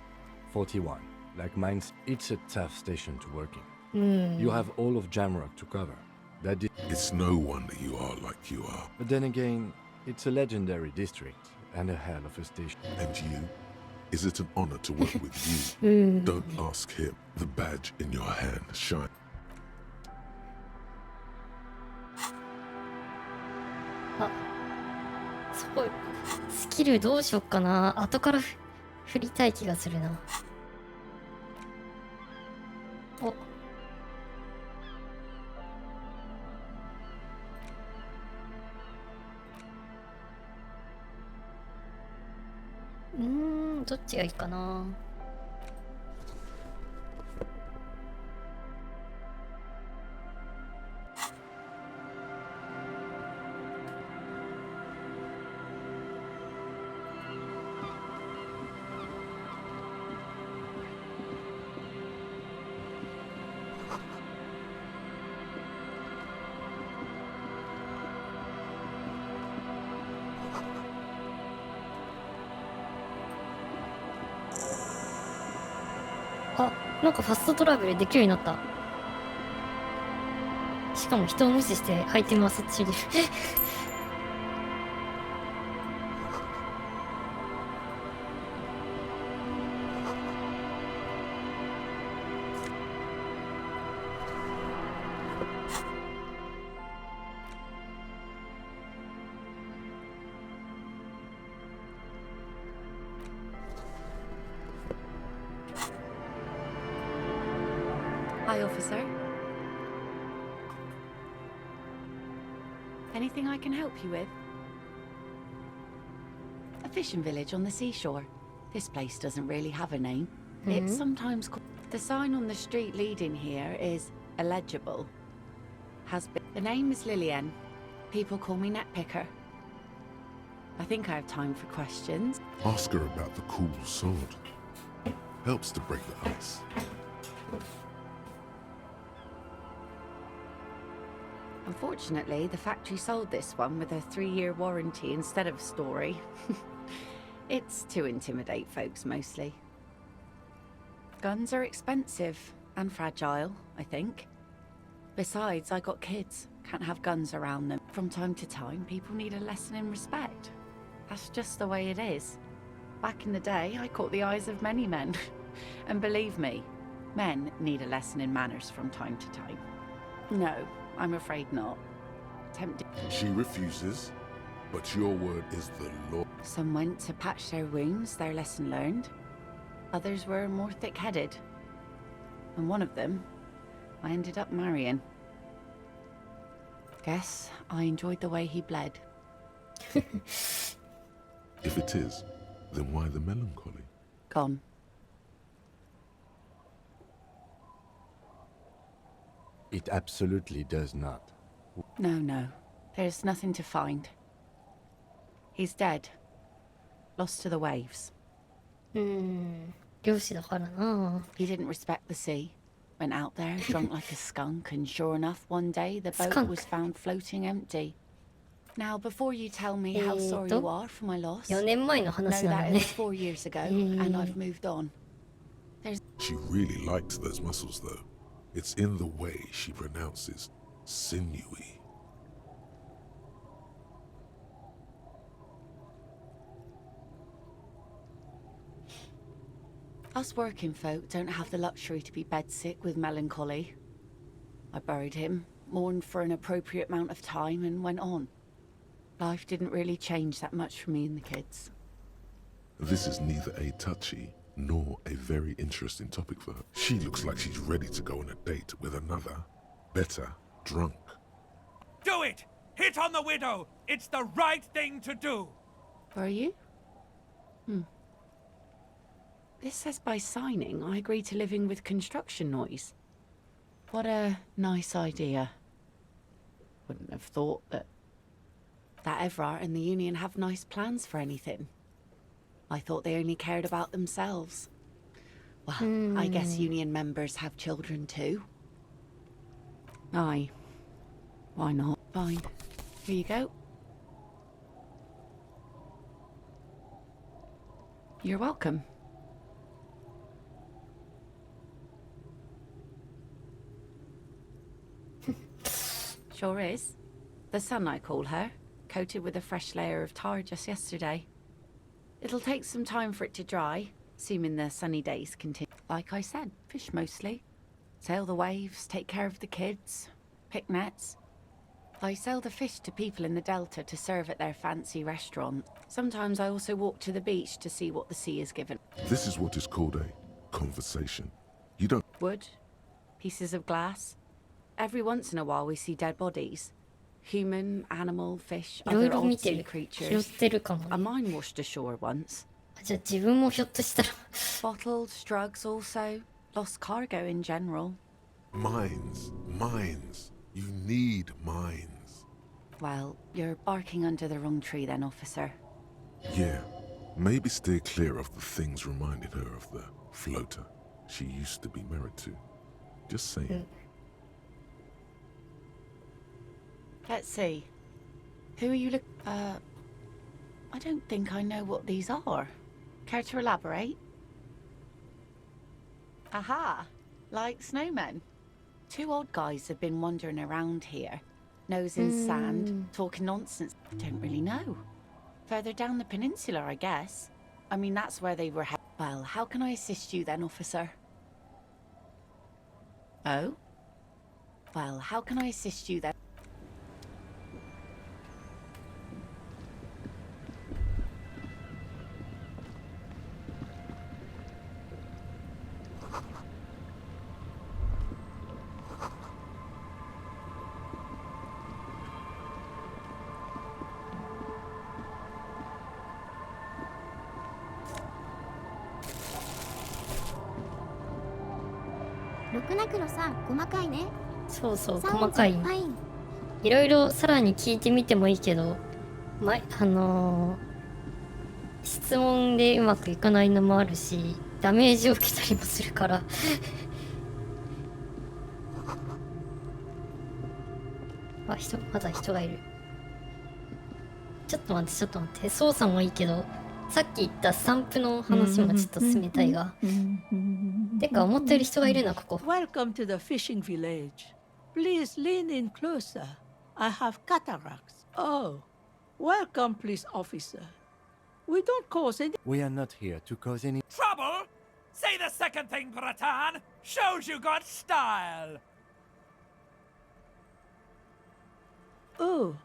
41. Like mine's, it's a tough station to work in. You have all of Jamrock to cover. It's no wonder you are like you are. But then again, it's a legendary district and a hell of a station. And you? Is it an honor to work with you? Don't ask him. The badge in your hand shine. あ、すごい。スキルどうしよっかな。後から振りたい気がするな。お。どっちがいいかな。あ、なんかファストトラベルできるようになった。しかも人を無視してアイテムは設置できる。Hi, officer. Anything I can help you with? A fishing village on the seashore. This place doesn't really have a name. It's sometimes called... The sign on the street leading here is illegible. Has been... The name is Lillian. People call me Netpicker. I think I have time for questions. Ask her about the cool sword. Helps to break the ice. Unfortunately, the factory sold this one with a 3-year warranty instead of a story. It's to intimidate folks, mostly. Guns are expensive and fragile, I think. Besides, I got kids. Can't have guns around them. From time to time, people need a lesson in respect. That's just the way it is. Back in the day, I caught the eyes of many men. And believe me, men need a lesson in manners from time to time. No, I'm afraid not. Tempted. She refuses, but your word is the law. Some went to patch their wounds, their lesson learned. Others were more thick-headed. And one of them, I ended up marrying. Guess I enjoyed the way he bled. If it is, then why the melancholy? Gone. It absolutely does not. No. There's nothing to find. He's dead. Lost to the waves. 漁師だからな。 He didn't respect the sea. Went out there, drunk like a skunk, and sure enough, one day the boat Skunk. was found floating empty. Now, before you tell me how sorry you are for my loss, 4年前の know 話な that の it ね was 4 years ago, and I've moved on. She really likes those muscles, though. It's in the way she pronounces sinewy. Us working folk don't have the luxury to be bedsick with melancholy. I buried him, mourned for an appropriate amount of time, and went on. Life didn't really change that much for me and the kids. This is neither a touchy nor a very interesting topic for her. She looks like she's ready to go on a date with another, better drunk. Do it! Hit on the widow! It's the right thing to do! Were you? This says by signing, I agree to living with construction noise. What a nice idea. Wouldn't have thought that Everard and the Union have nice plans for anything. I thought they only cared about themselves. Well, I guess Union members have children too. Aye. Why not? Fine. Here you go. You're welcome. Sure is. The sun, I call her, coated with a fresh layer of tar just yesterday. It'll take some time for it to dry, assuming the sunny days continue. Like I said, fish mostly. Sail the waves, take care of the kids, pick nets. I sell the fish to people in the Delta to serve at their fancy restaurant. Sometimes I also walk to the beach to see what the sea has given. This is what is called a conversation. You don't... Wood, pieces of glass. Every once in a while we see dead bodies. Human, animal, fish, いろい other ろ odd 見て sea る。拾 creatures. ってるかも A ね。 mine washed ashore once. じゃあ自分もひょっとしたら Bottled, drugs also. Lost cargo in general. Mines. Mines. You need mines. Well, you're barking under the wrong tree then, officer. Yeah. Maybe steer clear of the things reminded her of the floater she used to be married to. Just saying. Let's see. Who are you I don't think I know what these are. Care to elaborate? Aha! Like snowmen. Two odd guys have been wandering around here. Nose in sand, talking nonsense. Don't really know. Further down the peninsula, I guess. I mean, that's where they were Well, how can I assist you then, officer? Oh? Well, how can I assist you then?ろくな黒さん細かいね。そうそうサウンズ細かいファイン。いろいろさらに聞いてみてもいいけど、質問でうまくいかないのもあるしダメージを受けたりもするからあ、まだ人がいる。ちょっと待って操作もいいけどさっき言ったスタンプの話もちょっと進めたいがてか思ったより人がいるなここ。 Welcome to the fishing village. Please lean in closer. I have cataracts. Oh, welcome, police officer. We don't cause any... We are not here to cause any... Trouble? Say the second thing, Bratan! Shows you got style! Oh,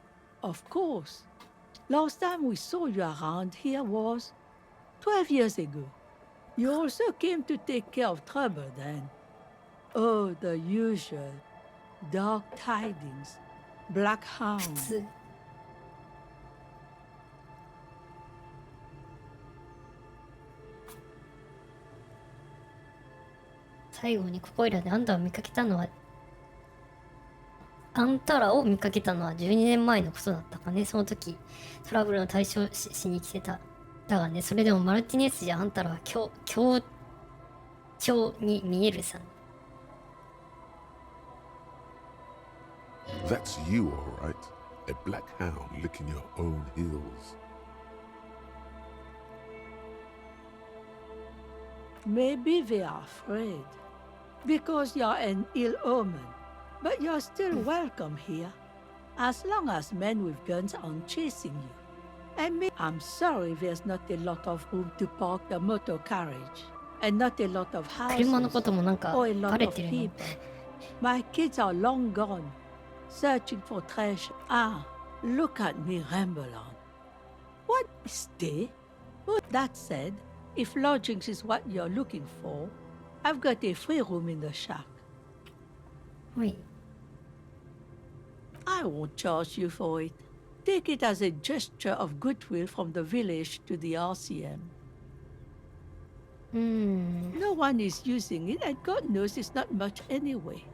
of course. Last time we saw you around here was 12 years ago. You also came to take care of trouble then. Oh, the usual. Dark tidings. Black hounds. 最後にここいらであんたを見かけたのはあんたらを見かけたのは12年前のことだったかね。その時トラブルの対処しに来てた。だがね、それでもマルティネスじゃあんたらは強調に見えるさ。 That's you, all right. A black hound licking your own heels. Maybe they are afraid. Because you're an ill omen. But you're still welcome here. As long as men with guns aren't chasing you. And me, I'm sorry there's not a lot of room to park the motor carriage. And not a lot of 車のこ houses. ともなんか Or a バ lot レ of てるの。 people. My kids are long gone. Searching for treasure. Ah, look at me ramble on. What? Stay? But that said, if lodgings is what you're looking for, I've got a free room in the shack. はい。 I won't charge you for it. Take it as a gesture of goodwill from the village to the RCM. No one is using it, and God knows it's not much anyway.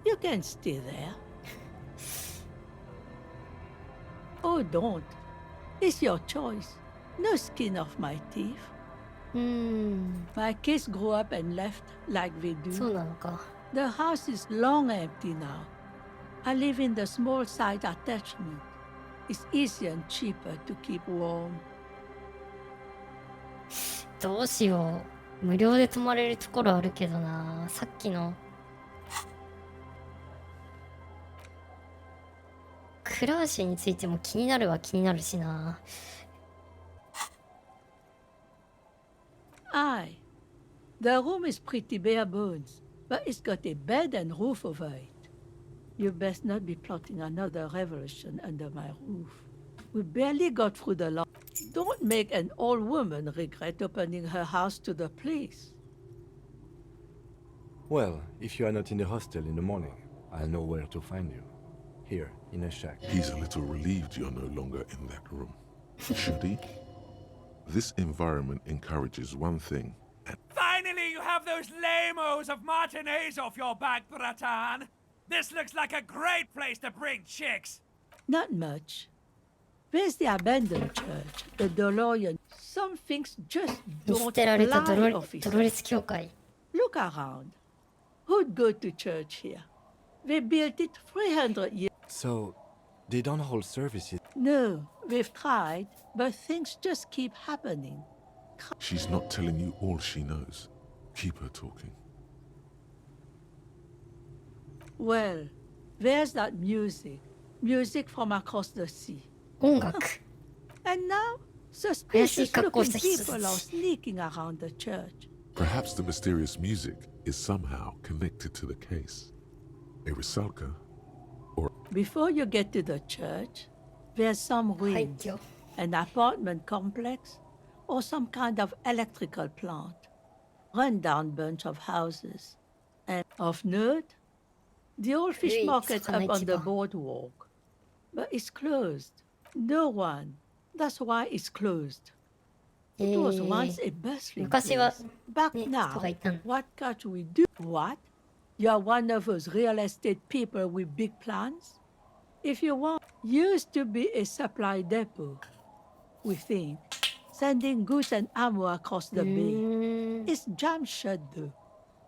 You can stay there. Oh, don't. It's your choice. No skin off my teeth. My kids grew up and left like they そう do. なのか。 The house is long empty now. I live in the small side attachment. It's easier and cheaper to keep warm. どうしよう。無料で泊まれるところあるけどな。さっきのクラーシーについても気になるは気になるしな。Aye. The room is pretty bare bones, but it's got a bed and roof over it. You best not be plotting another revolution under my roof. We barely got through the law. Don't make an old woman regret opening her house to the police. Well, if you are not in the hostel in the morning, I'll know where to find you. Here, in a shack. He's a little relieved you're no longer in that room. Should he? This environment encourages one thing, and Finally, you have those lame-os of matinees off your back, Bratan. This looks like a great place to bring chicks. Not much. Where's the abandoned church? The DeLorean. Some things just 見捨 don't てられたド fly, ロ officer. レス教会。 Look around. Who'd go to church here? They built it 300 years. So, they don't hold services. No, we've tried, but things just keep happening. she's not telling you all she knows. Keep her talking. Well, there's that music. Music from across the sea. 音楽。 And now, suspicious格好した looking 人たち。 people are sneaking around the church. Perhaps the mysterious music is somehow connected to the case. A Rusalka, or Before you get to the church, there's some 廃 ruins. 墟。 An apartment complex, or some kind of electrical plant. Run-down bunch of houses. And of note, the old fish Wait, market up on the 魚市場。 boardwalk. But it's closed. No one. That's why it's closed. It was once a bustling 昔は place. Back ね、 now, 人がいたの。 what can't we do? What? You're one of those real estate people with big plans? If you want, used to be a supply depot, we think, sending goods and ammo across the bay. It's jam shut though.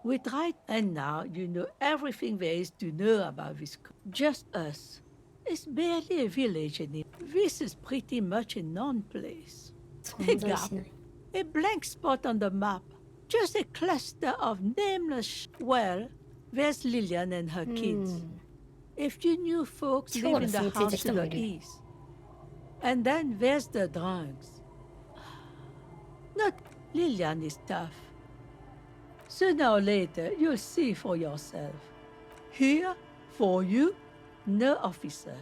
We tried, and now you know everything there is to know about this. Just us. It's barely a village anymore. This is pretty much a non-place. 存在しない。 A blank spot on the map. Just a cluster of nameless. Well, there's Lillian and her kids. If you knew folks Sure, live in the so it's house just to the somebody. east. And then there's the drunks. Not Lillian is tough. Sooner or later, you'll see for yourself. Here, for you, no officer.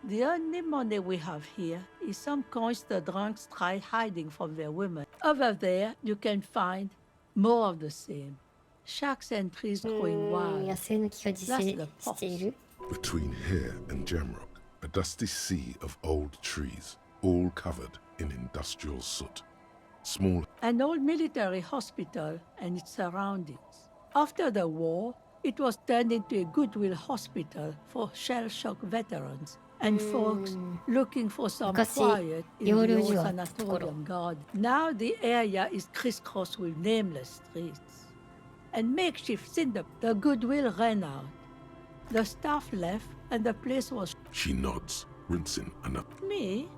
The only money we have here is some coins the drunks try hiding from their women. Over there, you can find more of the same. Shacks and trees growing 野 wild. 生の木が自生している。 between here and Jamrock, a dusty sea of old trees, all covered in industrial soot. Small An old military hospital and its surroundings. After the war, it was turned into a goodwill hospital for shell-shock veterans and folks looking for some 昔、 quiet in 養 the 老 old 所あったところ。 sanatorium garden. Now the area is crisscrossed with nameless streets. And makeshift cinder, the goodwill ran out. The staff left, and the place was. She nods, rinsing another. Me?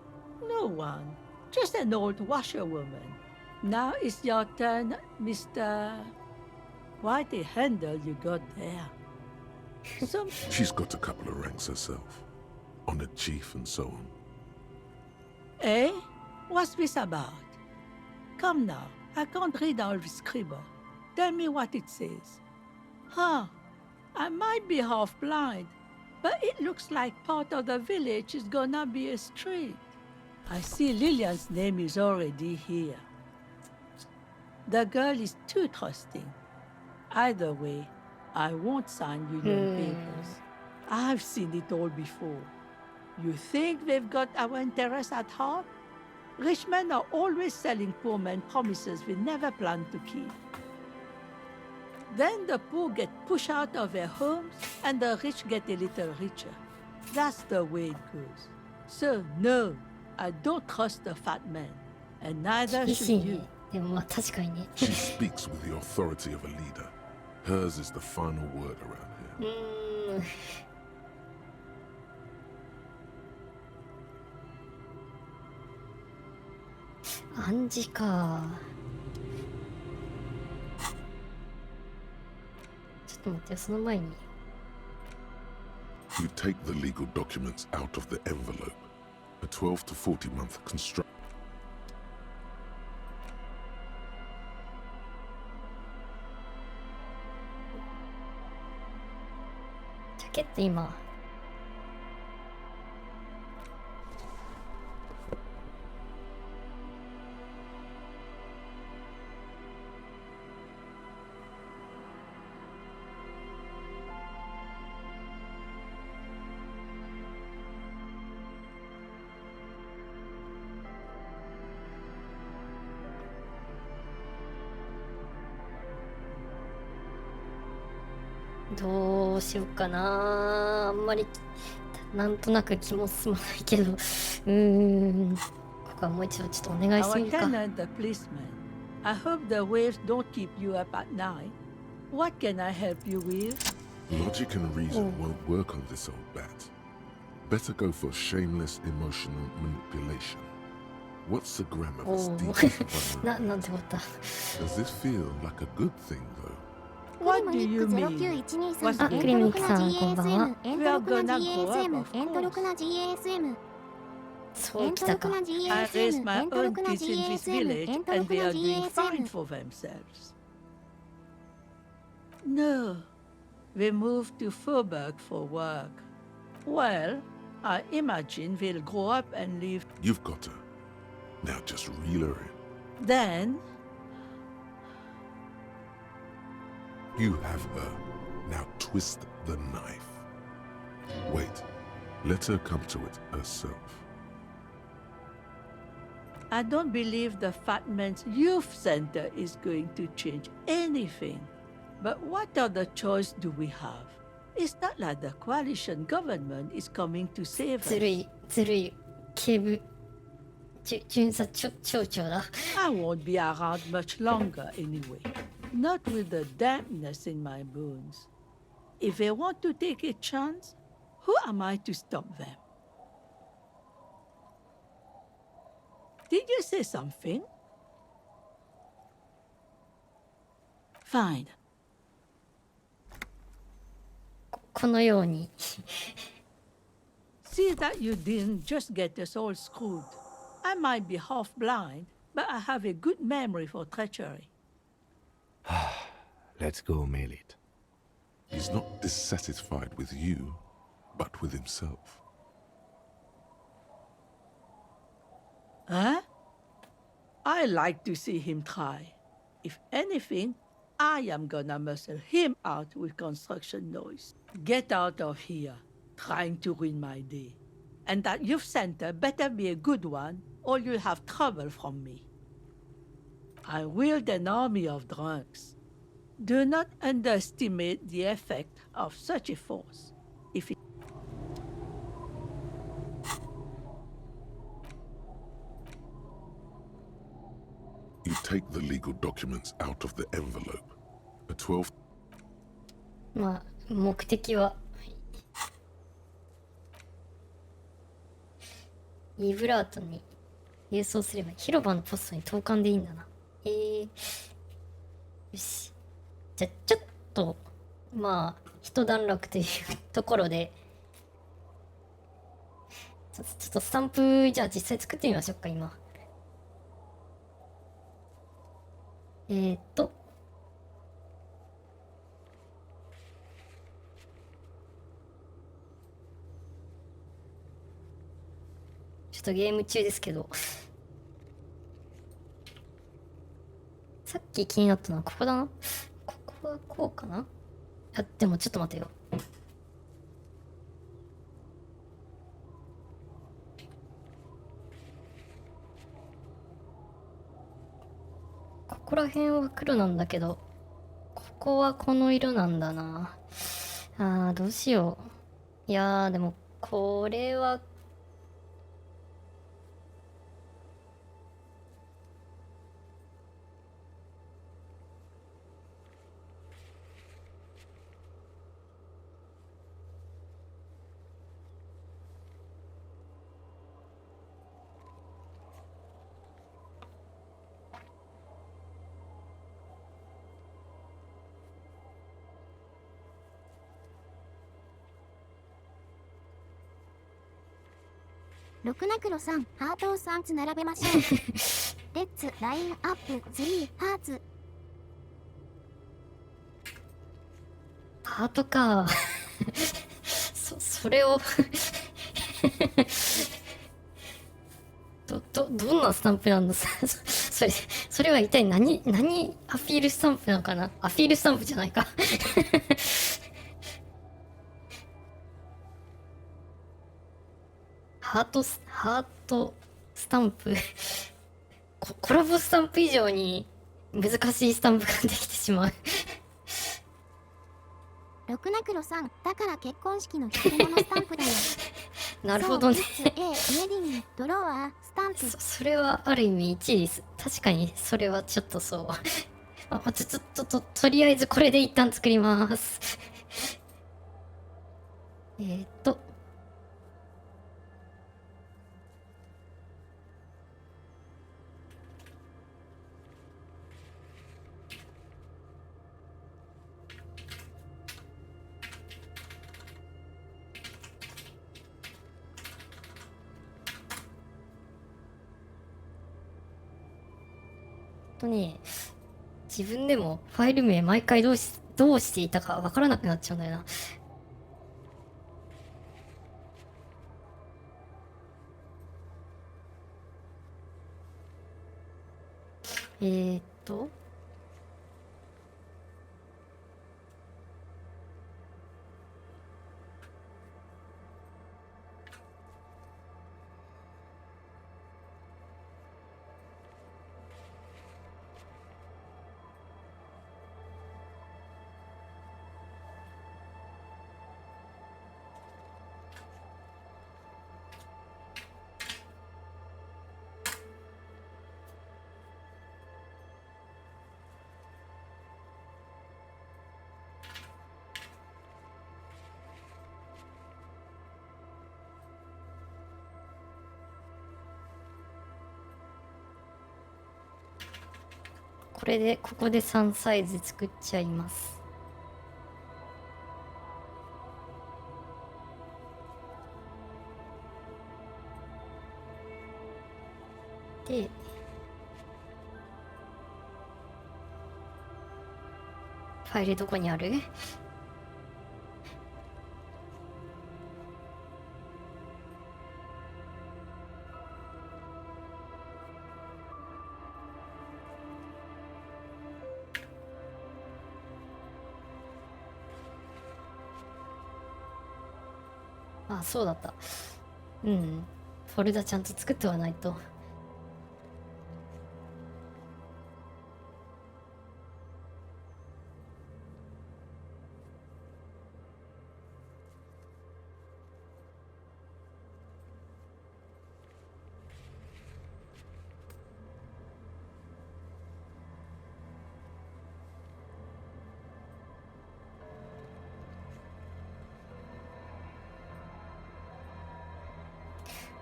No one. Just an old washerwoman. Now it's your turn, Mr. Quite a handle you got there. Some. She's got a couple of ranks herself. Honored chief and so on. Eh? What's this about? Come now, I can't read all this scribble. Tell me what it says. Huh, I might be half blind, but it looks like part of the village is gonna be a street. I see Lillian's name is already here. The girl is too trusting. Either way, I won't sign union papers. I've seen it all before. You think they've got our interests at heart? Rich men are always selling poor men promises we never planned to keep. Then the poor get pushed out of their homes and the rich get a little richer. That's the way it goes. So no, I don't trust the fat man. And neither 厳 should しい you. ね。でもまあ確かにね。 She speaks with the authority of a leader. Hers is the final word around here. 暗示か。ちょっと待ってよ、その前に。You take the legal documents out of the envelope. A 12 to 40 month construct. ジャケット今。どうしようかな。あんまりなんとなく気も進まないけど、ここはもう一度ちょっとお願いして Our みるか。 tenant, the policeman. I hope the waves don't keep you up at night. What can I help you with? Logic and reason won't work on this old bat. Better go for shameless emotional manipulation. What's the grammar that's deep as なんてことだ。 Does this feel like a good thing, though? What do you mean? 0912 あ、クリムニックさんこんばんは。エントロクナ GASM エントロクナ GASM そうきたか。 I raised my own kids in this village and they are doing fine for themselves. No, they moved to Faubourg for work. Well, I imagine they'll grow up and live. You've got her. Now just reel her in. Then, You have her. Now twist the knife. Wait. Let her come to it herself. I don't believe the Fat Man's Youth Center is going to change anything. But what other choice do we have? It's not like the coalition government is coming to save us. ずるい警部巡査長だ。 I won't be around much longer anyway. Not with the dampness in my bones. If they want to take a chance, who am I to stop them? Did you say something? Fine. このように。 See that you didn't just get us all screwed. I might be half blind, but I have a good memory for treachery. Let's go, Melit. He's not dissatisfied with you, but with himself. Huh? I like to see him try. If anything, I am gonna muscle him out with construction noise. Get out of here, trying to ruin my day. And that youth center better be a good one, or you'll have trouble from me. I wield an army of drunks. Do not underestimate the effect of such a force. If it You take the legal documents out of the envelope. A 12. まあ目的はイブラートに郵送すれば広場のポストに投函でいいんだな。よし。じゃ、ちょっと、まあ、一段落というところで、ちょっとスタンプ、じゃあ実際作ってみましょうか、今。ちょっとゲーム中ですけど。さっき気になったのはここだな。ここはこうかな。あ、でもちょっと待てよ。ここら辺は黒なんだけど、ここはこの色なんだな。どうしよう。いやー、でも、これは、ろくな黒さん、ハートを3つ並べましょう。レッツラインアップ3ハーツ。ハートか。それをどんなスタンプなんだそれは一体何アピールスタンプなのかな。アピールスタンプじゃないか。ハートスタンプコラボスタンプ以上に難しいスタンプができてしまう。ろくな黒さん、だから結婚式の着物スタンプだよ。なるほどね。そう A ウェディングドロワースタンプ。それはある意味一理です。確かにそれはちょっとそう。とりあえずこれで一旦作ります。ね、自分でもファイル名毎回どうしていたかわからなくなっちゃうんだよな。ここで3サイズ作っちゃいます。で、ファイルどこにある？あ、そうだった。うん。フォルダちゃんと作ってはないと。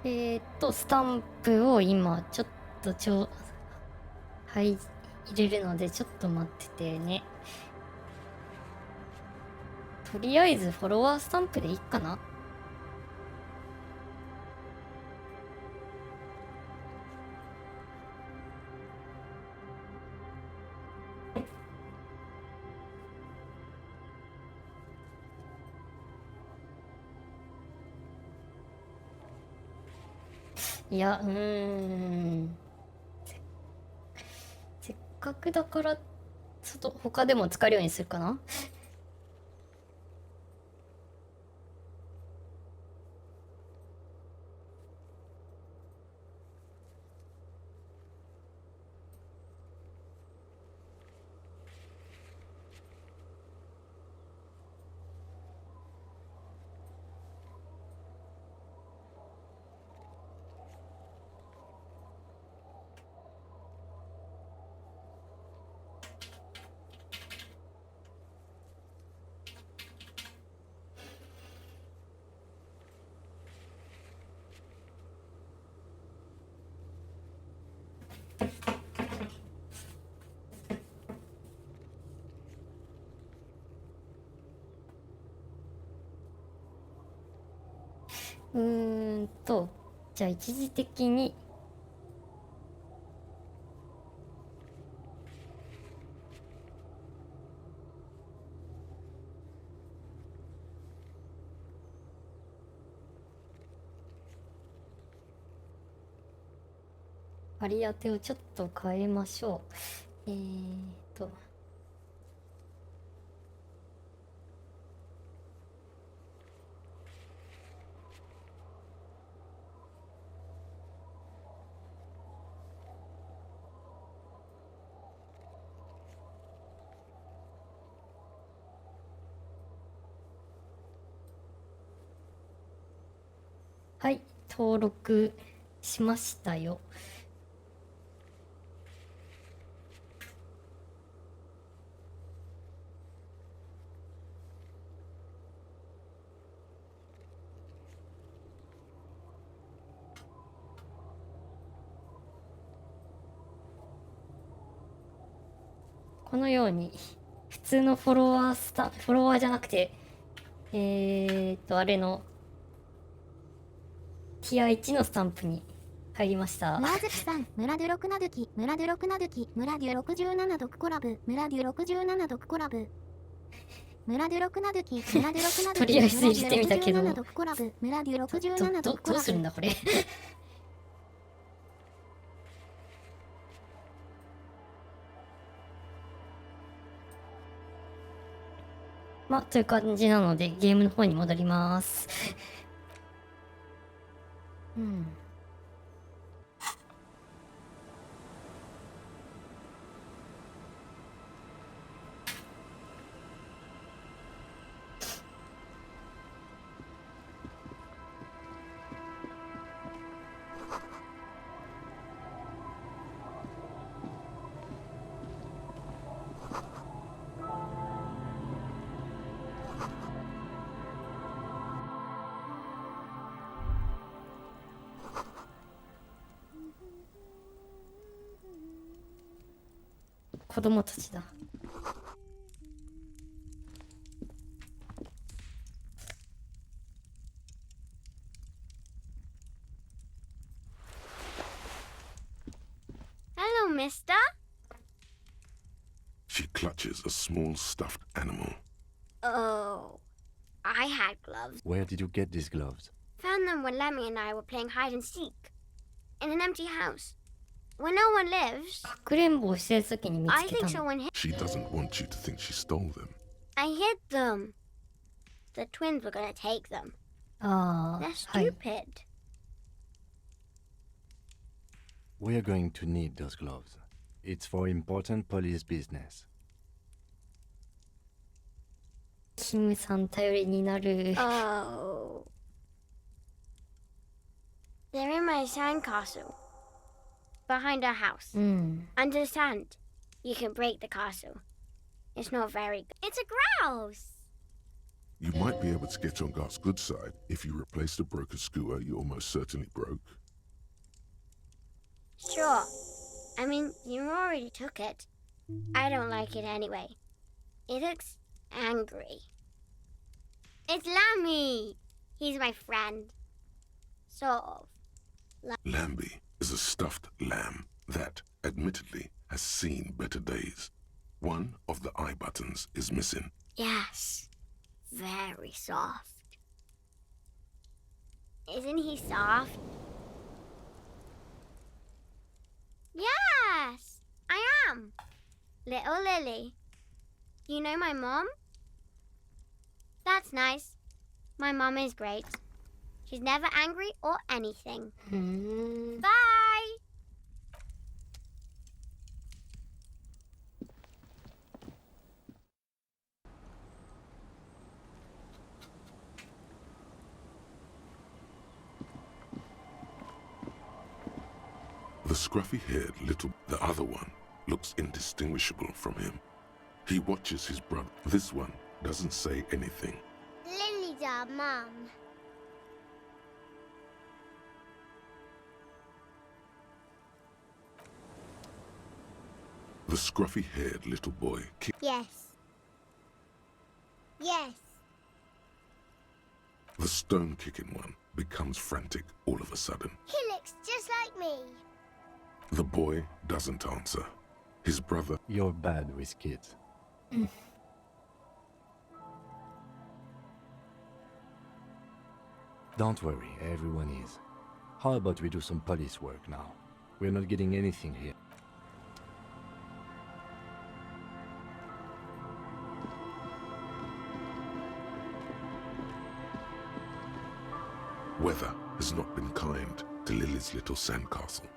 スタンプを今ちょっと入れるのでちょっと待っててね。とりあえずフォロワースタンプでいいかな。いや、せっかくだから他でも使えるようにするかな。じゃあ一時的に割り当てをちょっと変えましょう。はい、登録しましたよ。このように普通のフォロワーじゃなくてあれのティア1のスタンプに入りました。村月さん、村デュロクナドキ、村デュロクナドキ、村デュ67毒コラブ、村デュ67毒コラブ。村デュロクナドキ、村デュロクナドキ、とりあえず入れてみたけど村デュ67毒コラブ、村デュ67毒コラブ。どうするんだこれ。まあという感じなのでゲームの方に戻ります。子供たちだ。Hello, mister. She clutches a small stuffed animal. Oh, I had gloves. Where did you get these gloves? Found them when Lemmy and I were playing hide and seek in an empty house. Where no one lives. かくれんぼをしてる時に見つ I け think たの。 someone hid. She doesn't want you to think she stole them. I hid them. The twins were gonna take them. あ They're あ、はい。 stupid. We are going to need those gloves. It's for important police business. キムさん頼りになる。 Oh. They're in my sandcastle. Behind our house. うん。 Under the sand. You can break the castle. It's not very good. It's a grouse. You might be able to get on Gart's good side if you replace the broken scooter you almost certainly broke. Sure. I mean, you already took it. I don't like it anyway. It looks angry. It's Lammy! He's my friend. Sort of. Lambie is a stuffed lamb that, admittedly, has seen better days. One of the eye buttons is missing. Yes. Very soft. Isn't he soft? Yes, I am. Little Lily. You know my mom? That's nice. My mom is great. She's never angry or anything. Bye! The scruffy-haired the other one, looks indistinguishable from him. He watches his brother. This one doesn't say anything. Lily's our mom. The scruffy-haired little boy Yes. Yes. The stone-kicking one becomes frantic all of a sudden. He looks just like me. The boy doesn't answer. His brother... You're bad with kids. Don't worry, everyone is. How about we do some police work now? We're not getting anything here. Weather has not been kind to Lily's little sandcastle.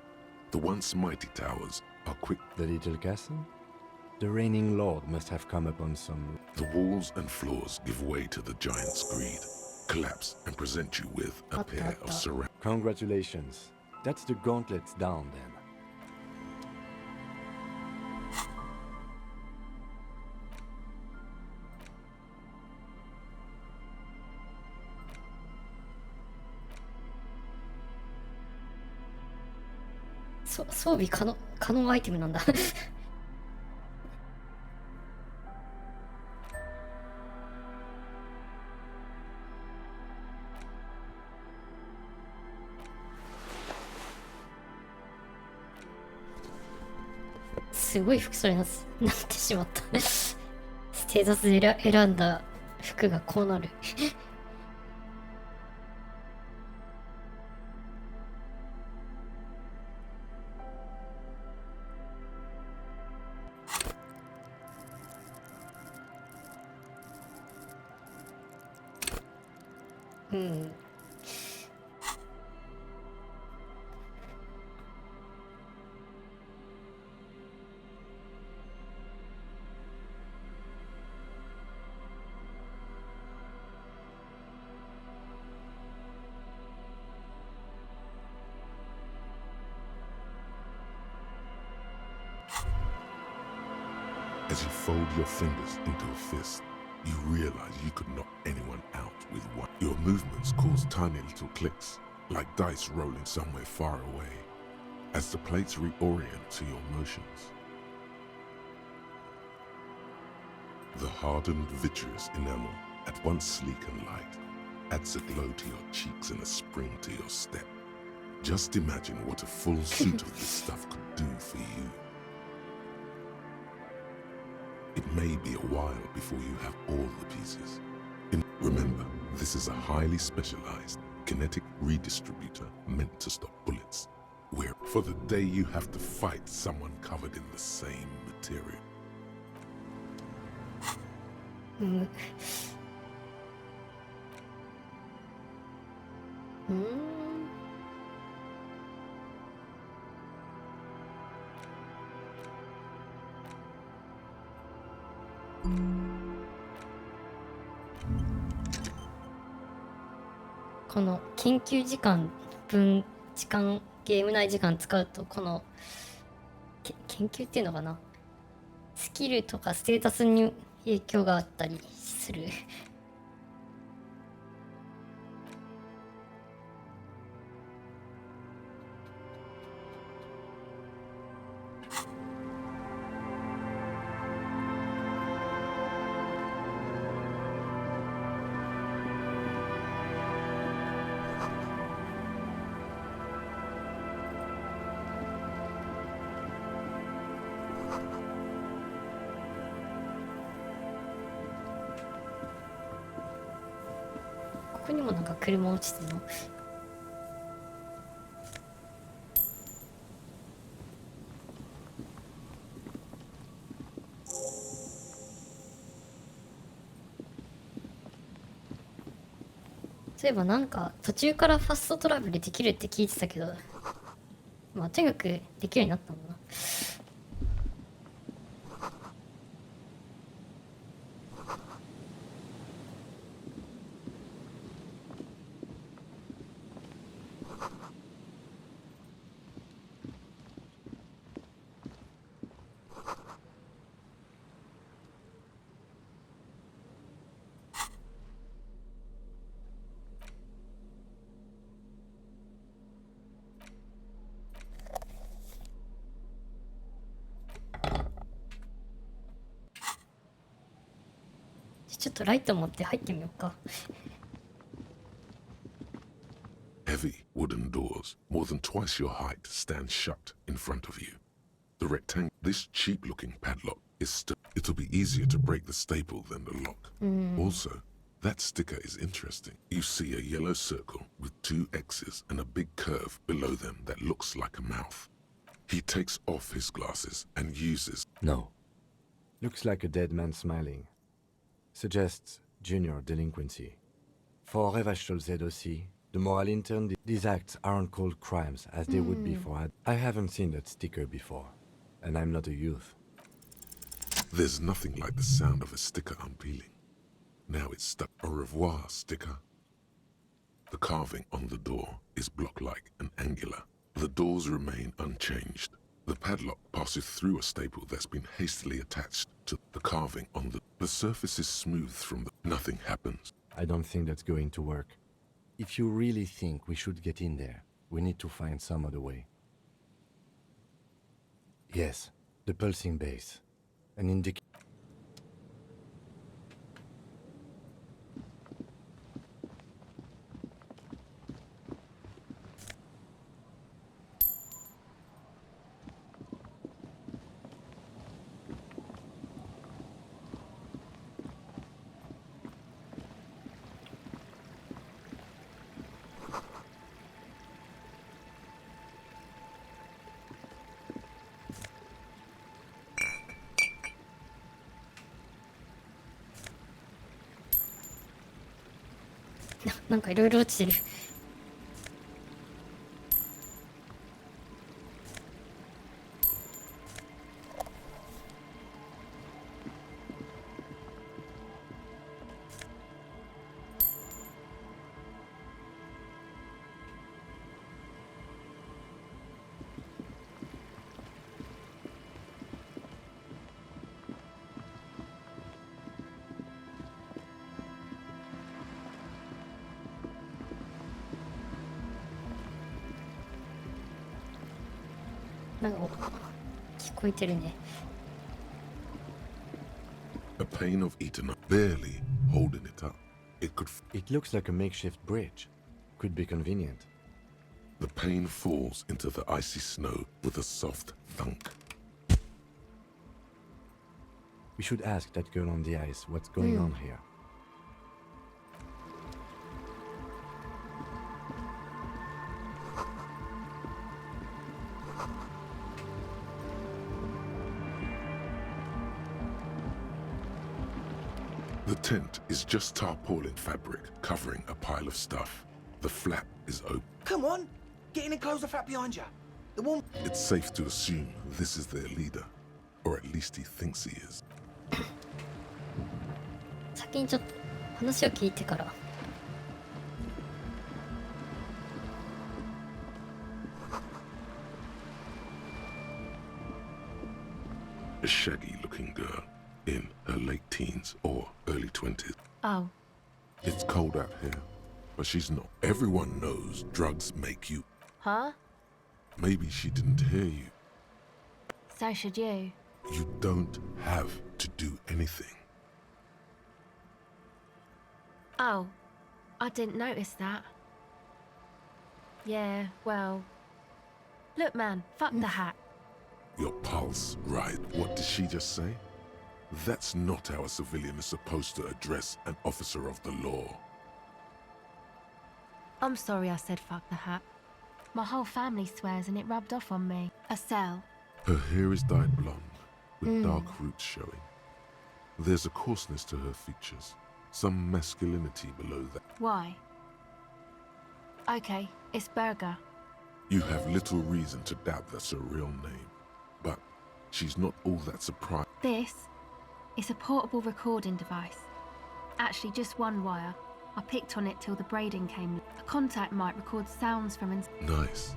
The once mighty towers are quick. The little castle? The reigning lord must have come upon some... The walls and floors give way to the giant's greed, collapse and present you with a pair of surround... Congratulations. That's the gauntlets down then.装備可能アイテムなんだ。すごい服装になってしまった。ステータスで選んだ服がこうなる。うん。As you fold your fingers into a fist, you realize you could knock anyone out with one. Your movements cause tiny little clicks, like dice rolling somewhere far away, as the plates reorient to your motions. The hardened vitreous enamel, at once sleek and light, adds a glow to your cheeks and a spring to your step. Just imagine what a full suit of this stuff could do for you. It may be a while before you have all the pieces. Remember, this is a highly specialized kinetic redistributor meant to stop bullets, where for the day you have to fight someone covered in the same material. この研究時間分ゲーム内時間使うとこの研究っていうのかな、スキルとかステータスに影響があったりする。こにもなんか車落ちてるの。そういえばなんか途中からファストトラベルできるって聞いてたけど、まあとにかくできるようになったんだな。ちょっとライト持って入ってみようか。Heavy wooden doors, more than twice your height, stand shut in front of you. The rectangle, this cheap-looking padlock is still. It'll be easier to break the staple than the lock. Also, that sticker is interesting. You see a yellow circle with 2 X's and a big curve below them that looks like a mouth. He takes off his glasses and uses. No. Looks like a dead man smiling. Suggests junior delinquency. For Revachol ZOC, the moral intern, these acts aren't called crimes as they would be for I haven't seen that sticker before, and I'm not a youth. There's nothing like the sound of a sticker unpeeling. Now it's stuck. Au revoir sticker. The carving on the door is block-like and angular. The doors remain unchanged. The padlock passes through a staple that's been hastily attached to the carving on the surface is smooth from the. Nothing happens. I don't think that's going to work. If you really think we should get in there, we need to find some other way. Yes, the pulsing base. An indicator.なんかいろいろ落ちてる。なんか聞こえてるね。A pane of Eternal, barely holding it up. It could. It looks like a makeshift bridge. Could be convenient. The pane falls into the icy snow with a soft thunk. We should ask that girl on the ice what's going on here. The tent is just tarpaulin fabric covering a pile of stuff. The flap is open. Come on, get in and close the flap behind you. The one. It's safe to assume this is their leader, or at least he thinks he is. 先にちょっと話を聞いてから。A shaggy-looking girl in her late teens or early 20s. Oh. It's cold out here, but she's not. Everyone knows drugs make you. Huh? Maybe she didn't hear you. So should you. You don't have to do anything. Oh. I didn't notice that. Yeah, well... Look, man, fuck the hat. Your pulse, right? What did she just say? That's not how a civilian is supposed to address an officer of the law. I'm sorry I said fuck the hat. My whole family swears and it rubbed off on me. A cell. Her hair is dyed blonde, with dark roots showing. There's a coarseness to her features, some masculinity below that. Why? Okay, it's Berger. You have little reason to doubt that's her real name, but she's not all that surprised. This is a portable recording device. Actually, just one wire. I picked on it till the braiding came. A contact mic records sounds from Nice.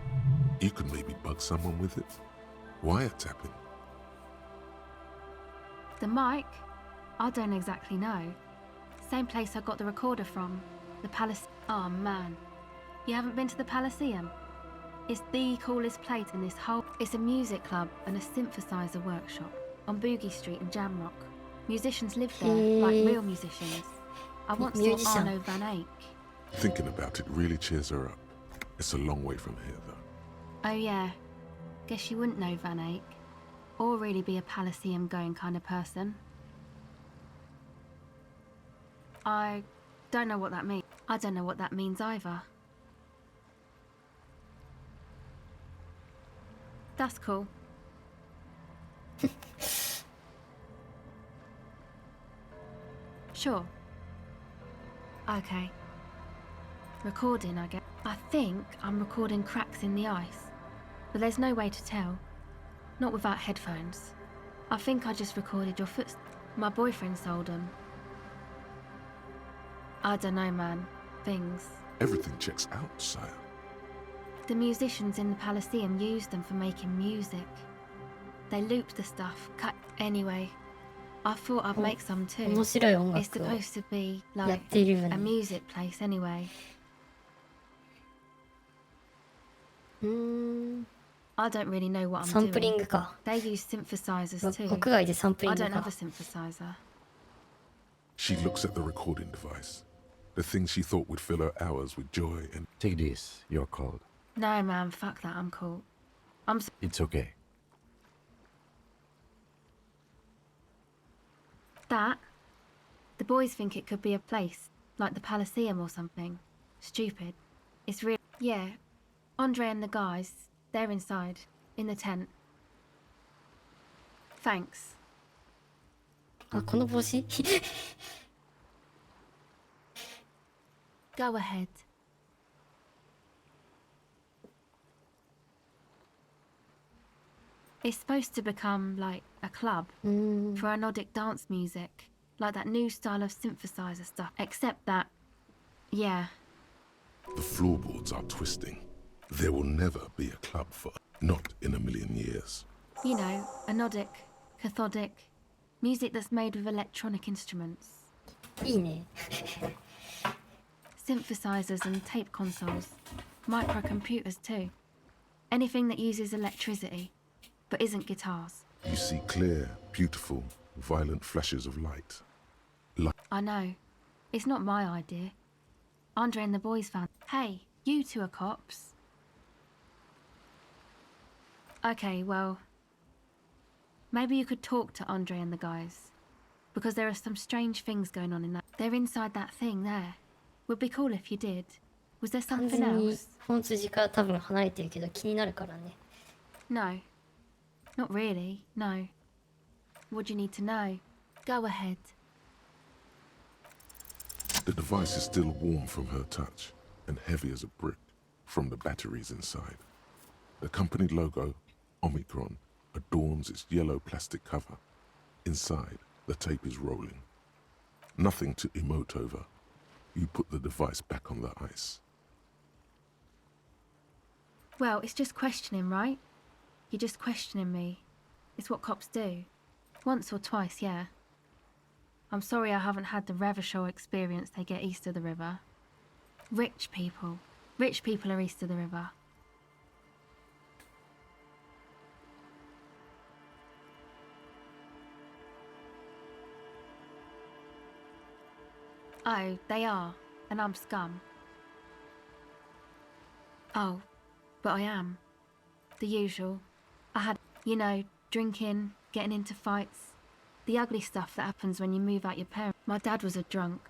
You could maybe bug someone with it. Wiretapping. The mic? I don't exactly know. Same place I got the recorder from. The Palace. Oh man. You haven't been to the Palaceum? It's the coolest place in this whole... It's a music club and a synthesizer workshop on Boogie Street in Jamrock. Musicians live there, like real musicians. I once saw Arno van Eyck. Thinking about it really cheers her up. It's a long way from here, though. Oh yeah. Guess you wouldn't know Van Eyck. Or really be a Palaceum going kind of person. I don't know what that means. I don't know what that means either. That's cool. Sure. Okay. Recording, I guess. I think I'm recording cracks in the ice. But there's no way to tell. Not without headphones. I think I just recorded your footsteps. My boyfriend sold them. I don't know, man. Things. Everything checks out, sire. The musicians in the Palaceum used them for making music. They looped the stuff, cut... Anyway, I thought I'd make some too. 面白い音 It's 楽を supposed to be やっ like ているよ a ね。 music place anyway. I don't really know what サ I'm ンプリン doing. グか。 They use synthesizers too. 屋外でサンプリ I ング don't have か a。synthesizer. She looks at the recording device. The thing she thought would fill her hours with joy and... Take this. You're cold. No, man, fuck that. I'm cool. It's okay. That? The boys think it could be a place, like the Palaceum or something. Stupid. It's real. Yeah. Andre and the guys, they're inside, in the tent. Thanks. あ、この帽子 Go ahead. It's supposed to become like a club for Nordic dance music, like that new style of synthesizer stuff, except that, yeah. The floorboards are twisting. There will never be a club for... Not in a million years. You know, anodic, cathodic, music that's made with electronic instruments. いいね。 Synthesizers and tape consoles. Microcomputers too. Anything that uses electricity, but isn't guitars. You see clear, beautiful, violent flashes of light. I know. It's not my idea. Andre and the boys found... Hey, you two are cops. Okay, well... Maybe you could talk to Andre and the guys. Because there are some strange things going on in that... They're inside that thing there. Would be cool if you did. Was there 完 something 全に else? 本筋から多分離れてるけど気になるからね。 No. Not really, no. What do you need to know? Go ahead. The device is still warm from her touch and heavy as a brick from the batteries inside. The company logo, Omicron, adorns its yellow plastic cover. Inside, the tape is rolling. Nothing to emote over. You put the device back on the ice. Well, it's just questioning, right? You're just questioning me. It's what cops do. Once or twice, yeah. I'm sorry I haven't had the Revershaw experience they get east of the river. Rich people. Rich people are east of the river. Oh, they are. And I'm scum. Oh, but I am. The usual. I had, you know, drinking, getting into fights. The ugly stuff that happens when you move out your parents. My dad was a drunk.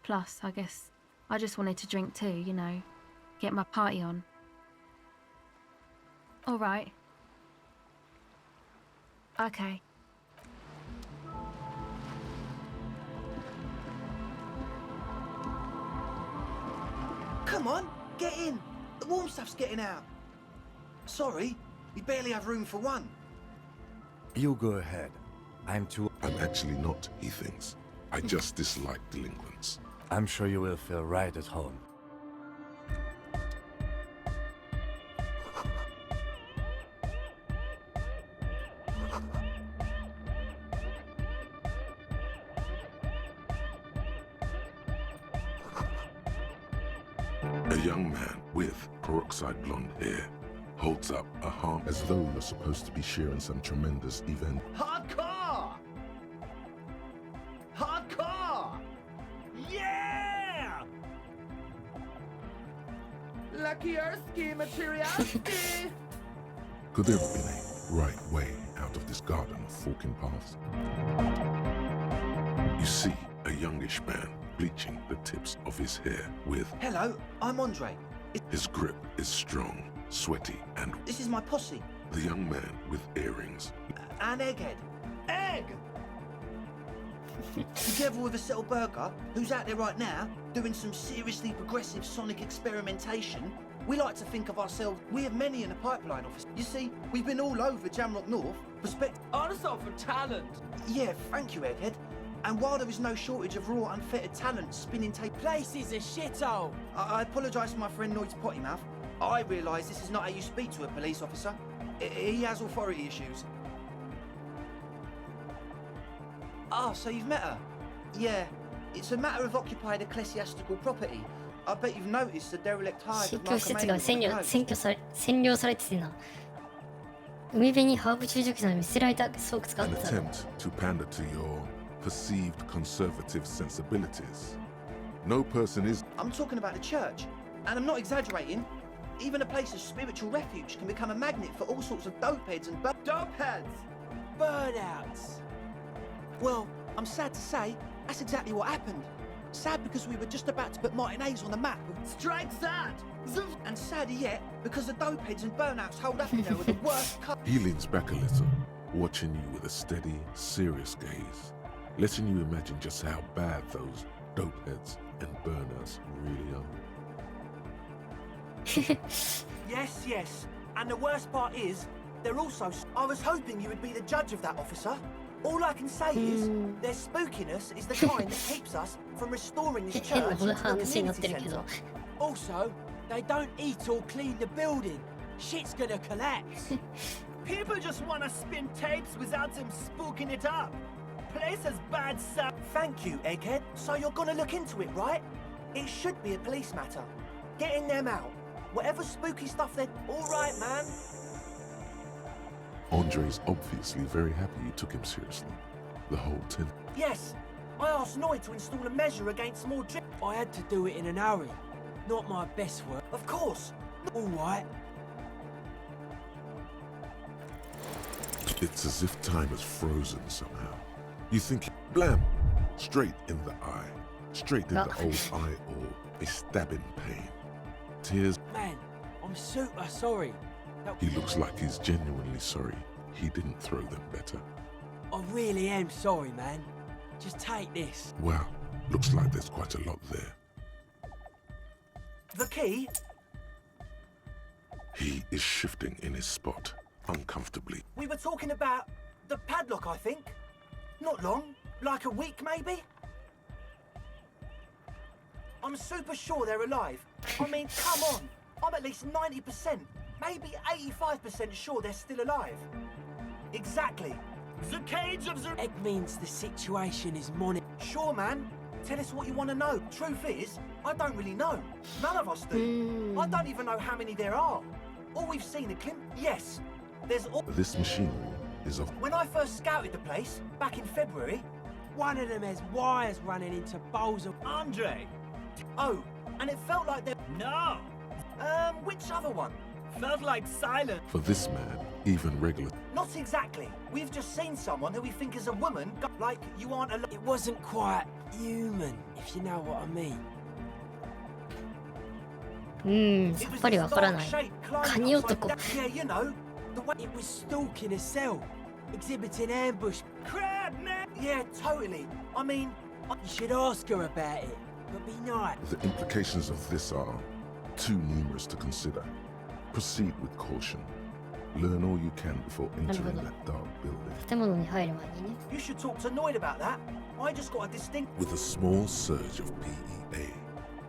Plus, I guess, I just wanted to drink too, you know. get my party on. All right. Okay. Come on, get in. The warm stuff's getting out. Sorry, we barely have room for one. You go ahead. I'm actually not, he thinks. I just dislike delinquents. I'm sure you will feel right at home. A young man with peroxide blonde hair holds up a arm as though you're supposed to be sharing some tremendous event. Hardcore! Hardcore! Yeah! Lucky Ersky materiality! Could there have been a right way out of this garden of forking paths? You see a youngish man bleaching the tips of his hair with... Hello, I'm Andre. His grip is strong, sweaty, and... This is my posse. The young man with earrings. And Egghead. Egg! Together with a Settle Burger, who's out there right now, doing some seriously progressive sonic experimentation. We like to think of ourselves, we have many in the pipeline office. You see, we've been all over Jamrock North, Also for talent. Yeah, thank you, Egghead. And while there is no shortage of raw, unfettered talent spinning tape... Place is a shithole. I apologise for my friend Noid's potty mouth. I realise this is not how you speak to a police officer. He has authority issues. Ah, so you've met her? Yeah, it's a matter of occupied ecclesiastical property. I bet you've noticed the derelict hive 宗 of 教施設が Markham 占領されててな。海辺にハーブ注射器などに捨てられた倉庫使っ An てたの。 attempt to pander to your perceived conservative sensibilities. No person is... I'm talking about the church, and I'm not exaggerating. Even a place of spiritual refuge can become a magnet for all sorts of dopeheads and Dopeheads! Burnouts! Well, I'm sad to say, that's exactly what happened. Sad because we were just about to put Martinez on the map. Strike sad! And sadder yet, because the dopeheads and burnouts holed up in there with the worst cut. He leans back a little, watching you with a steady, serious gaze, letting you imagine just how bad those dopeheads and burners really are. Yes. And the worst part is, they're also... I was hoping you would be the judge of that, officer. All I can say is, their spookiness is the kind that keeps us from restoring this 変な church into a 話になってる community けど。 centre. Also, they don't eat or clean the building. Shit's gonna collapse. People just wanna spin tapes without them spooking it up. Place has bad sound. Thank you, Egghead. So you're gonna look into it, right? It should be a police matter. Getting them out. Whatever spooky stuff they're... All right, man. Andre's obviously very happy you took him seriously. The whole tin. Yes, I asked Noid to install a measure against more drip. I had to do it in an hurry. Not my best work. Of course. All right. It's as if time has frozen somehow. You think, blam, straight in the eye. Straight in the old eye or a stabbing pain. Tears. Man, I'm super sorry. He looks like he's genuinely sorry he didn't throw them better. I really am sorry, man. Just take this. Well, looks like there's quite a lot there. The key? He is shifting in his spot, uncomfortably. We were talking about the padlock, I think. Not long, like a week maybe? I'm super sure they're alive. I mean, come on. I'm at least 90%, maybe 85% sure they're still alive. Exactly. The cage of the... Egg means the situation is money. Sure, man. Tell us what you want to know. Truth is, I don't really know. None of us do. I don't even know how many there are. All we've seen are Yes, there's all... This machinery is of... When I first scouted the place, back in February... One of them has wires running into bowls of... Andre! Oh, and it felt like there... No! Which other one? Felt like silence. For this man, even regular... Not exactly. We've just seen someone who we think is a woman, like you aren't alone. It wasn't quite human, if you know what I mean. さっぱりわからない。カニ男。 Yeah, you know, the way it was stalking a cell, exhibiting ambush. Crap, man! Yeah, totally. I mean, you should ask her about it, but be nice. The implications of this are too numerous to consider. Proceed with caution. Learn all you can before entering that dark building. 建物に入る前にね。 You should talk to Noid about that. I just got a distinct. With a small surge of PEA,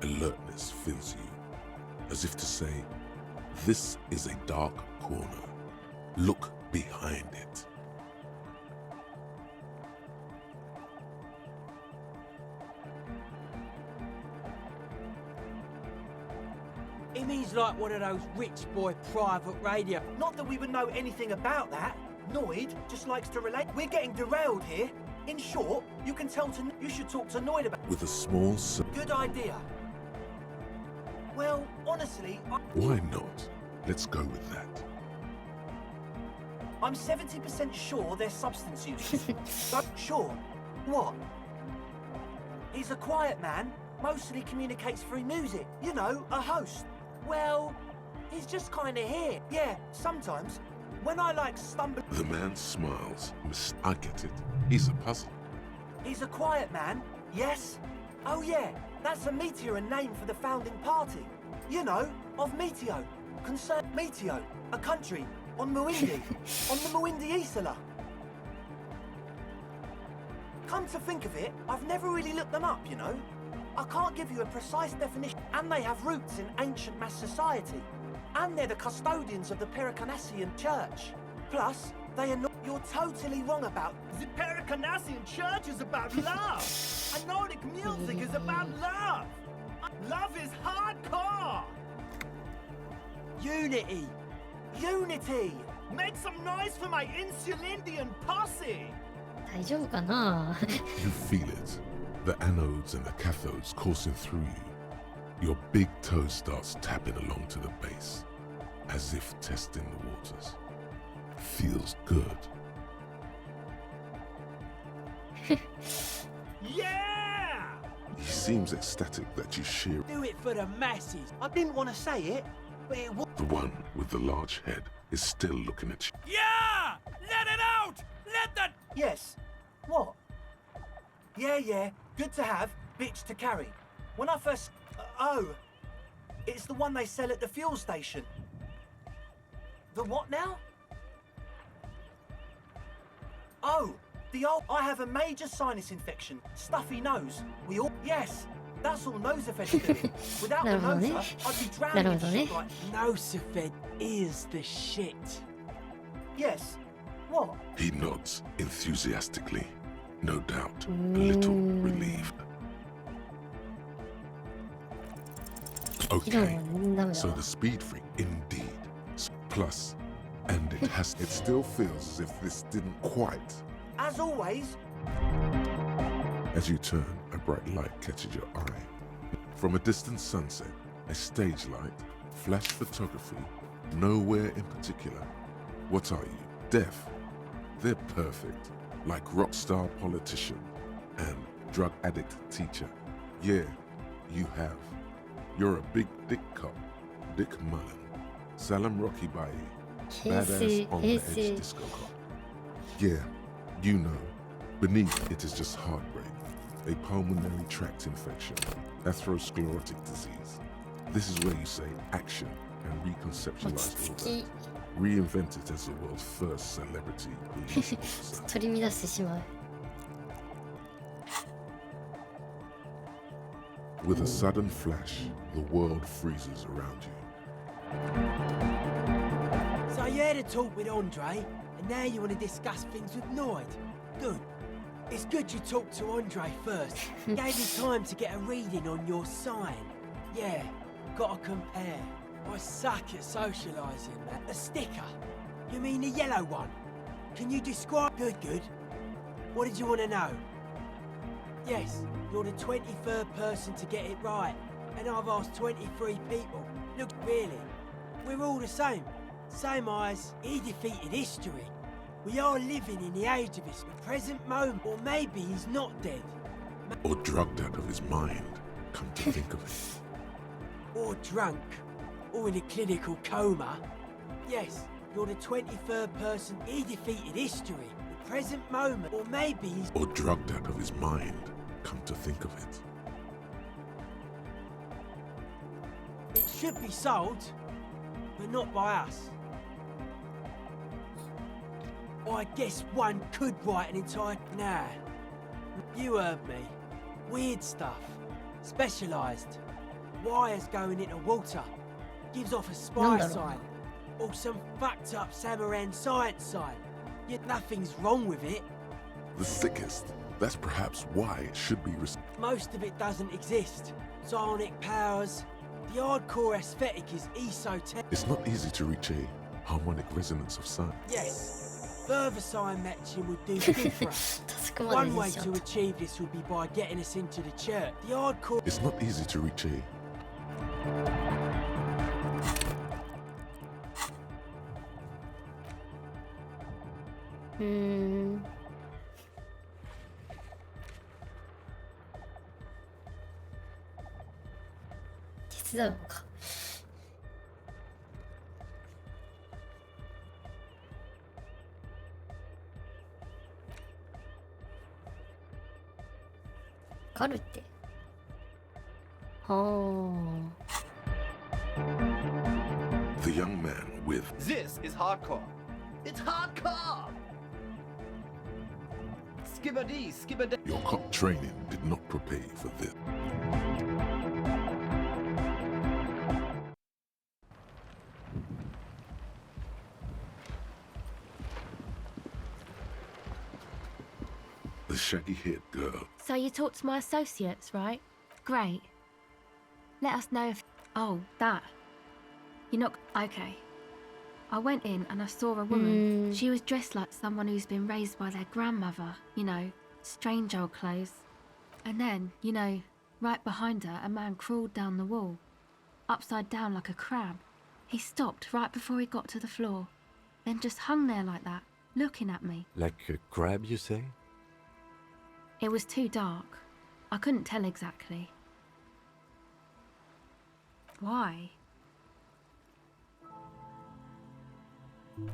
alertness fills you, as if to say, this is a dark corner. Look behind it. He means like one of those rich boy private radio. Not that we would know anything about that. Noid just likes to relate. We're getting derailed here. In short, you can tell to. You should talk to Noid about. With a small surge. Good idea. Well, honestly, Why not? Let's go with that. I'm 70% sure they're substance use. Sure. What? He's a quiet man. Mostly communicates through music. You know, a host. Well, he's just kind of here. Yeah, sometimes. When I like stumble. The man smiles. I get it. He's a puzzle. He's a quiet man. Yes. Oh yeah, that's a Meteor name for the founding party. You know, of Meteo. Concern Meteo, a country on Muindi, on the Muindi Isla. Come to think of it, I've never really looked them up, you know. I can't give you a precise definition, and they have roots in ancient mass society. And they're the custodians of the Pericanassian Church. Plus, they are not. You're totally wrong about. The Pericanassian Church is about love. And Nordic music is about love. Love is hardcore. Unity. Unity. Make some noise for my Insulindian posse. 大丈夫かな You feel it. The anodes and the cathodes coursing through you. Your big toe starts tapping along to the base, as if testing the waters. Feels good. Yeah! He seems ecstatic that you share. Do it for the masses. I didn't want to say it, but it was. The one with the large head is still looking at you. Yeah! Let it out! Let the. Yes. What? Yeah. Good to have, bitch to carry. When I first. Oh. It's the one they sell at the fuel station. The what now? Oh, the old. I have a major sinus infection. Stuffy nose. We all. Yes. That's all Nosefed's doing. Without the noser, I'd be drowning in shit like. Nosefed is the shit. Yes. What? He nods enthusiastically, no doubt a little relieved. Okay, so the speed freak, indeed. Plus, and it still feels as if this didn't quite. As always. As you turn, a bright light catches your eye. From a distant sunset, a stage light, flash photography, nowhere in particular. What are you, deaf? They're perfect, like rock star politician and drug addict teacher. Yeah, you have. You're a big dick cop, Dick Mullen, Salam Rocky Baye, badass on the edge disco cop. Yeah, you know, beneath it is just heartbreak, a pulmonary tract infection, atherosclerotic disease. This is where you say action and reconceptualize all that. Reinvent it as the world's first celebrity police officer. 取り乱してしまう。 With a sudden flash, the world freezes around you. So you had a talk with Andre, and now you want to discuss things with Noid. Good. It's good you talked to Andre first. Gave me time to get a reading on your sign. Yeah, gotta compare. I suck at socialising, man. A sticker? You mean the yellow one? Can you describe? Good. What did you want to know? Yes, you're the 23rd person to get it right, and I've asked 23 people. Look, really, we're all the same. Same eyes, he defeated history. We are living in the age of his present moment, or maybe he's not dead. Or drugged out of his mind, come to think of it. Or drunk. or in a clinical coma. Yes, you're the 23rd person. He defeated history, the present moment, or maybe he's... Or drugged out of his mind, come to think of it. It should be sold, but not by us. I guess one could write an entire... Nah. You heard me. Weird stuff. Specialised. Wires going into water. Gives off a spy sign. Or some fucked up Samaran science sign. Yet nothing's wrong with it. The sickest. That's perhaps why it should be... Most of it doesn't exist. Psionic powers. The hardcore aesthetic is esoteric. It's not easy to reach a harmonic resonance of sound. Yes. Further sign matching would do good for us. One way to achieve this would be by getting us into the church. The hardcore... It's not easy to reach a... Hmm. 手伝うのか。カルテ。はあ。 The young man with... This is hardcore. It's hardcore! Skibbity, skibbity. Your cop training did not prepare you for this. The shaggy-haired girl. So you talked to my associates, right? Great. Let us know if... Oh, that. You're not... Okay. I went in and I saw a woman. She was dressed like someone who's been raised by their grandmother. You know, strange old clothes. And then, you know, right behind her, a man crawled down the wall. Upside down like a crab. He stopped right before he got to the floor. Then just hung there like that, looking at me. Like a crab, you say? It was too dark. I couldn't tell exactly. Why?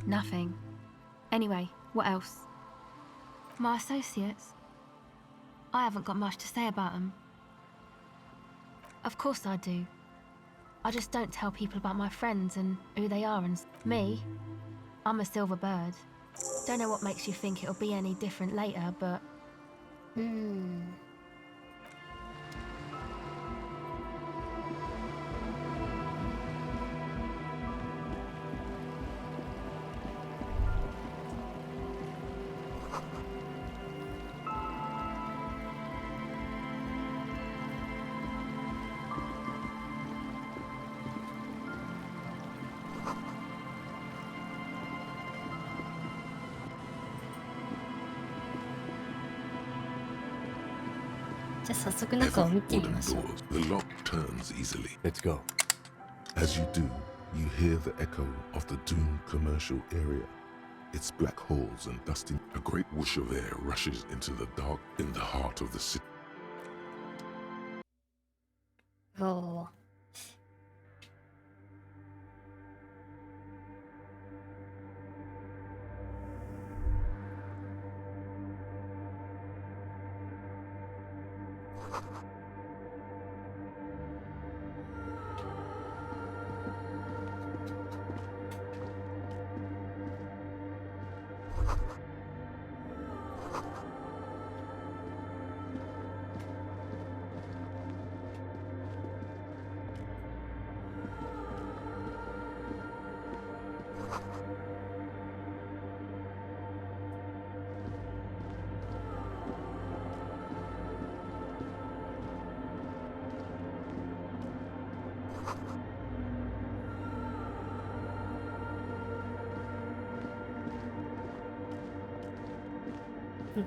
Nothing. Anyway, what else? My associates? I haven't got much to say about them. Of course I do. I just don't tell people about my friends and who they are and... Me? I'm a silver bird. Don't know what makes you think it'll be any different later, but... Hmm. じゃあ早速中を見てみましょう。 The lock turns easily. Let's go. As you do, you hear the echo of the doomed commercial area. Its black holes and dusty. A great whoosh of air rushes into the dark in the heart of the city. おお。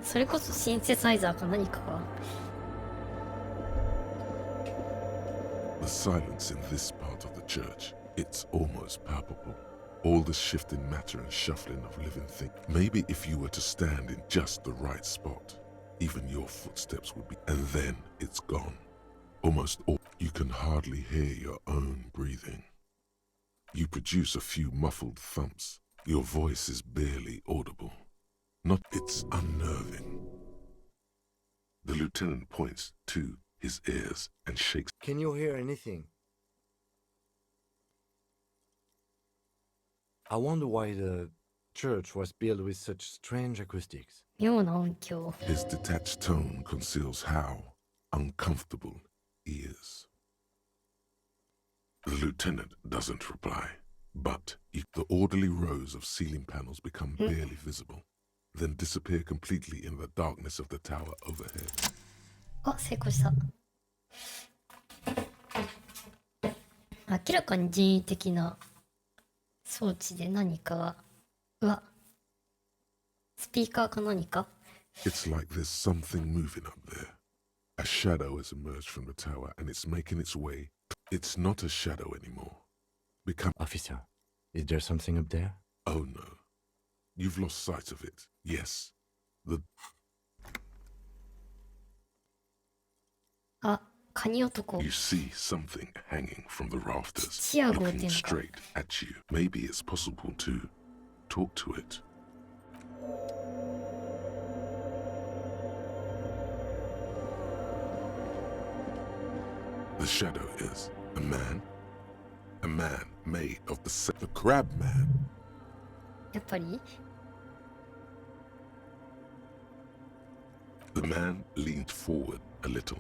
それこそシンセサイザーか何かが。 The silence in this part of the church, it's almost palpable. All the shifting matter and shuffling of living things. Maybe if you were to stand in just the right spot, even your footsteps would be... And then it's gone. Almost all... You can hardly hear your own breathing. You produce a few muffled thumps. Your voice is barely audible. Not it's unnerving. The lieutenant points to his ears and shakes. Can you hear anything? I wonder why the church was built with such strange acoustics. 妙な音響。 His detached tone conceals how uncomfortable he is. The lieutenant doesn't reply, but the orderly rows of ceiling panels become barely visible, then disappear completely in the darkness of the tower overhead. あ、成功した。明らかに人為的な装置で何かが、うわ、スピーカーか何か？ It's like there's something moving up there. A shadow has emerged from the tower and it's making its way. It's not a shadow anymore. Officer, is there something up there? Oh no. You've lost sight of it. Yes. あ、カニ男。 You see something hanging from the rafters, チアゴっていう looking のか。 straight at you. Maybe it's possible to talk to it. The shadow is a man made of the crab man. やっぱり The man leaned forward a little.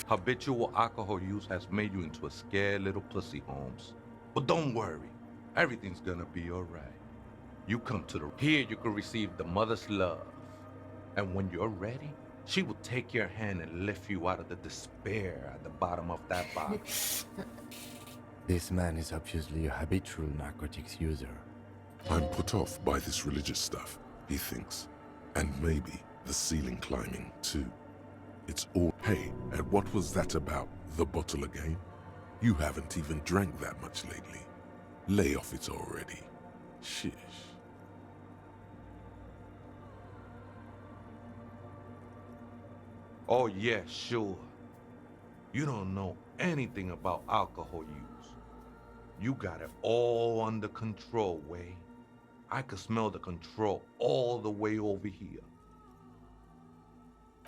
Habitual alcohol use has made you into a scared little pussy, Holmes. But don't worry, everything's gonna be alright. You come to the... Here you can receive the mother's love. And when you're ready, she will take your hand and lift you out of the despair at the bottom of that box. This man is obviously a habitual narcotics user. I'm put off by this religious stuff, he thinks. And maybe the ceiling climbing, too. It's all... Hey, and what was that about? The bottle again? You haven't even drank that much lately. Lay off it already. Shish. Oh yeah, sure. You don't know anything about alcohol use. You got it all under control, Way. I could smell the control all the way over here.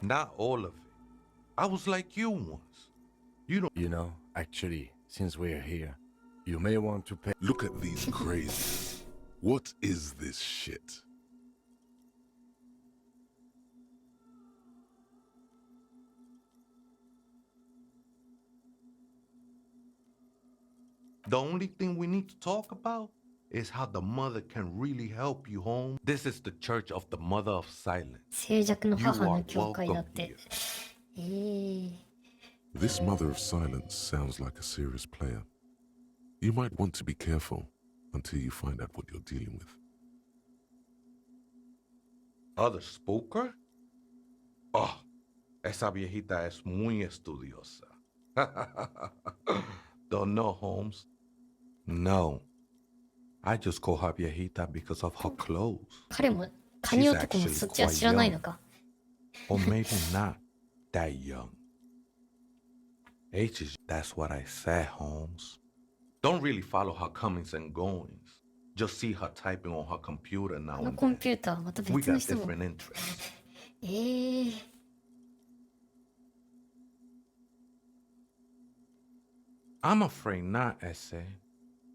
Not all of it. I was like you once. You don't... You know, actually, since we're here, you may want to pay... Look at these crazies. What is this shit? The only thing we need to talk about is how the mother can really help you, home. This is the Church of the Mother of Silence. 静寂の母の教会だって。This Mother of Silence sounds like a serious player. You might want to be careful until you find out what you're dealing with. Other spooker? Oh, esa viejita es muy estudiosa. Don't know, Holmes? No. I just call her viejita because of her clothes. 彼もカニ男もそっちは知らないのか。 Or maybe not that young. Age is... That's what I said, Holmes. Don't really follow her comings and goings. Just see her typing on her computer now あの and コンピューターまた we 別の got 人も。 different interests. I'm afraid not, Essay.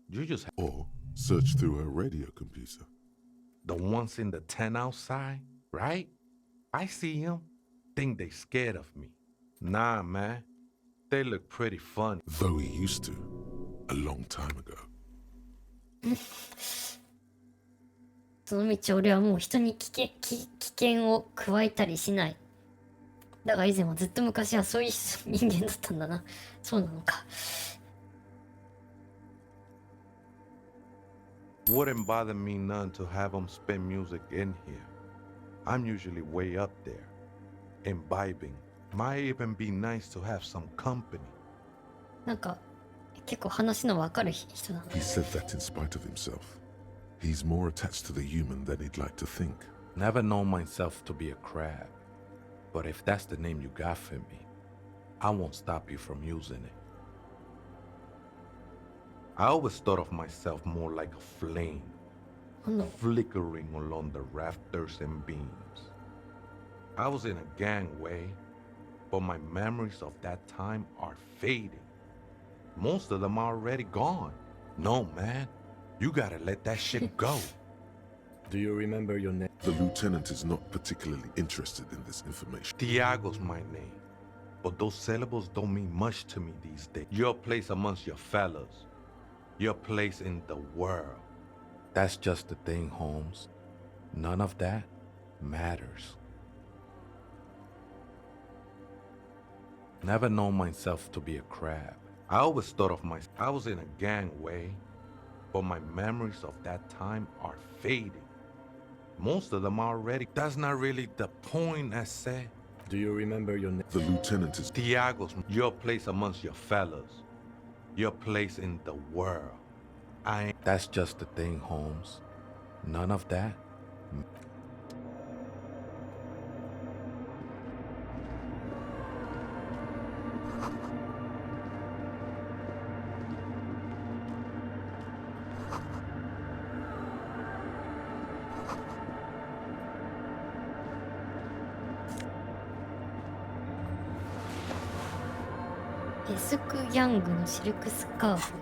You just have... Or search through her radio computer. The ones in the tent outside, right? I see them. Think they scared of me. Nah, man. They look pretty fun. Though he used to, a long time ago. その道俺はもう人に危険を加えたりしない。だが以前はずっと昔はそういう人間だったんだな。そうなのか。Wouldn't bother me none to have them spin music in here. I'm usually way up there, imbibing. Might even be nice to have some company. なんか結構話のわかる人だな。 He said that in spite of himself. He's more attached to the human than he'd like to think. Never known myself to be a crab. But if that's the name you got for me, I won't stop you from using it. I always thought of myself more like a flame, flickering along the rafters and beams. I was in a gangway, but my memories of that time are fading. Most of them are already gone. No, man, you gotta let that shit go. Do you remember your name? The lieutenant is not particularly interested in this information. Tiago's my name, but those syllables don't mean much to me these days. Your place amongst your fellows, your place in the world. That's just the thing, Holmes. None of that matters. Never known myself to be a crab. I always thought of myself. I was in a gangway, but my memories of that time are fading. Most of them are already. That's not really the point, I said. Do you remember your name? The lieutenant is Tiago's, your place amongst your fellows, your place in the world. That's just the thing, Holmes. None of that.エスク・ヤングのシルクスカーフ。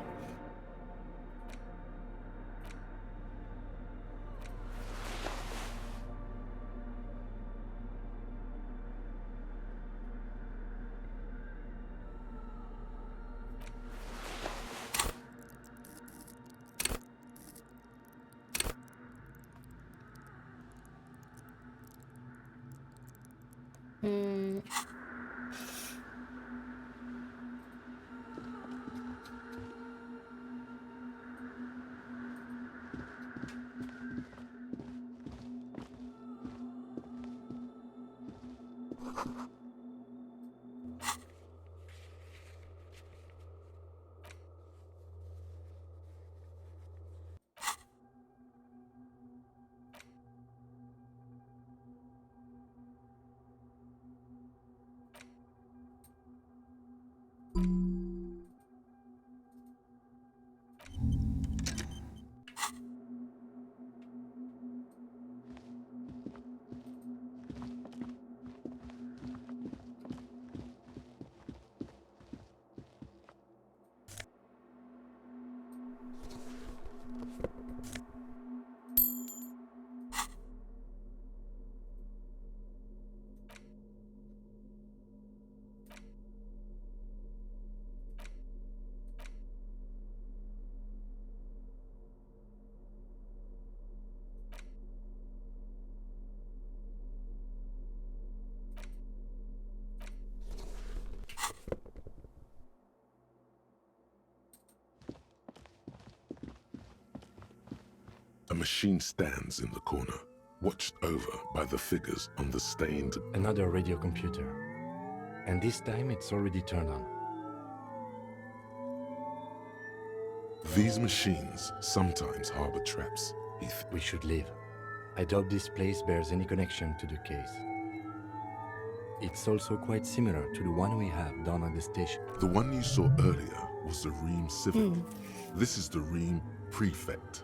A machine stands in the corner, watched over by the figures on the stained... Another radio computer. And this time it's already turned on. These machines sometimes harbor traps. We should leave. I doubt this place bears any connection to the case. It's also quite similar to the one we have down at the station. The one you saw earlier was the Ream Civic. This is the Ream Prefect,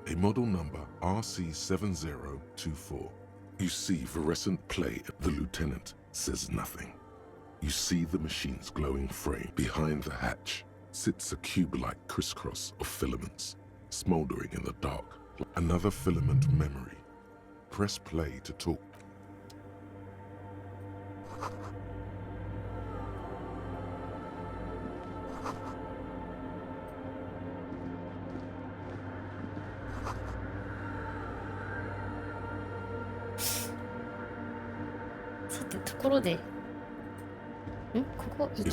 a model number RC7024. You see fluorescent play. The lieutenant says nothing. You see the machine's glowing frame. Behind the hatch sits a cube-like crisscross of filaments, smoldering in the dark. Another filament memory. Press play to talk.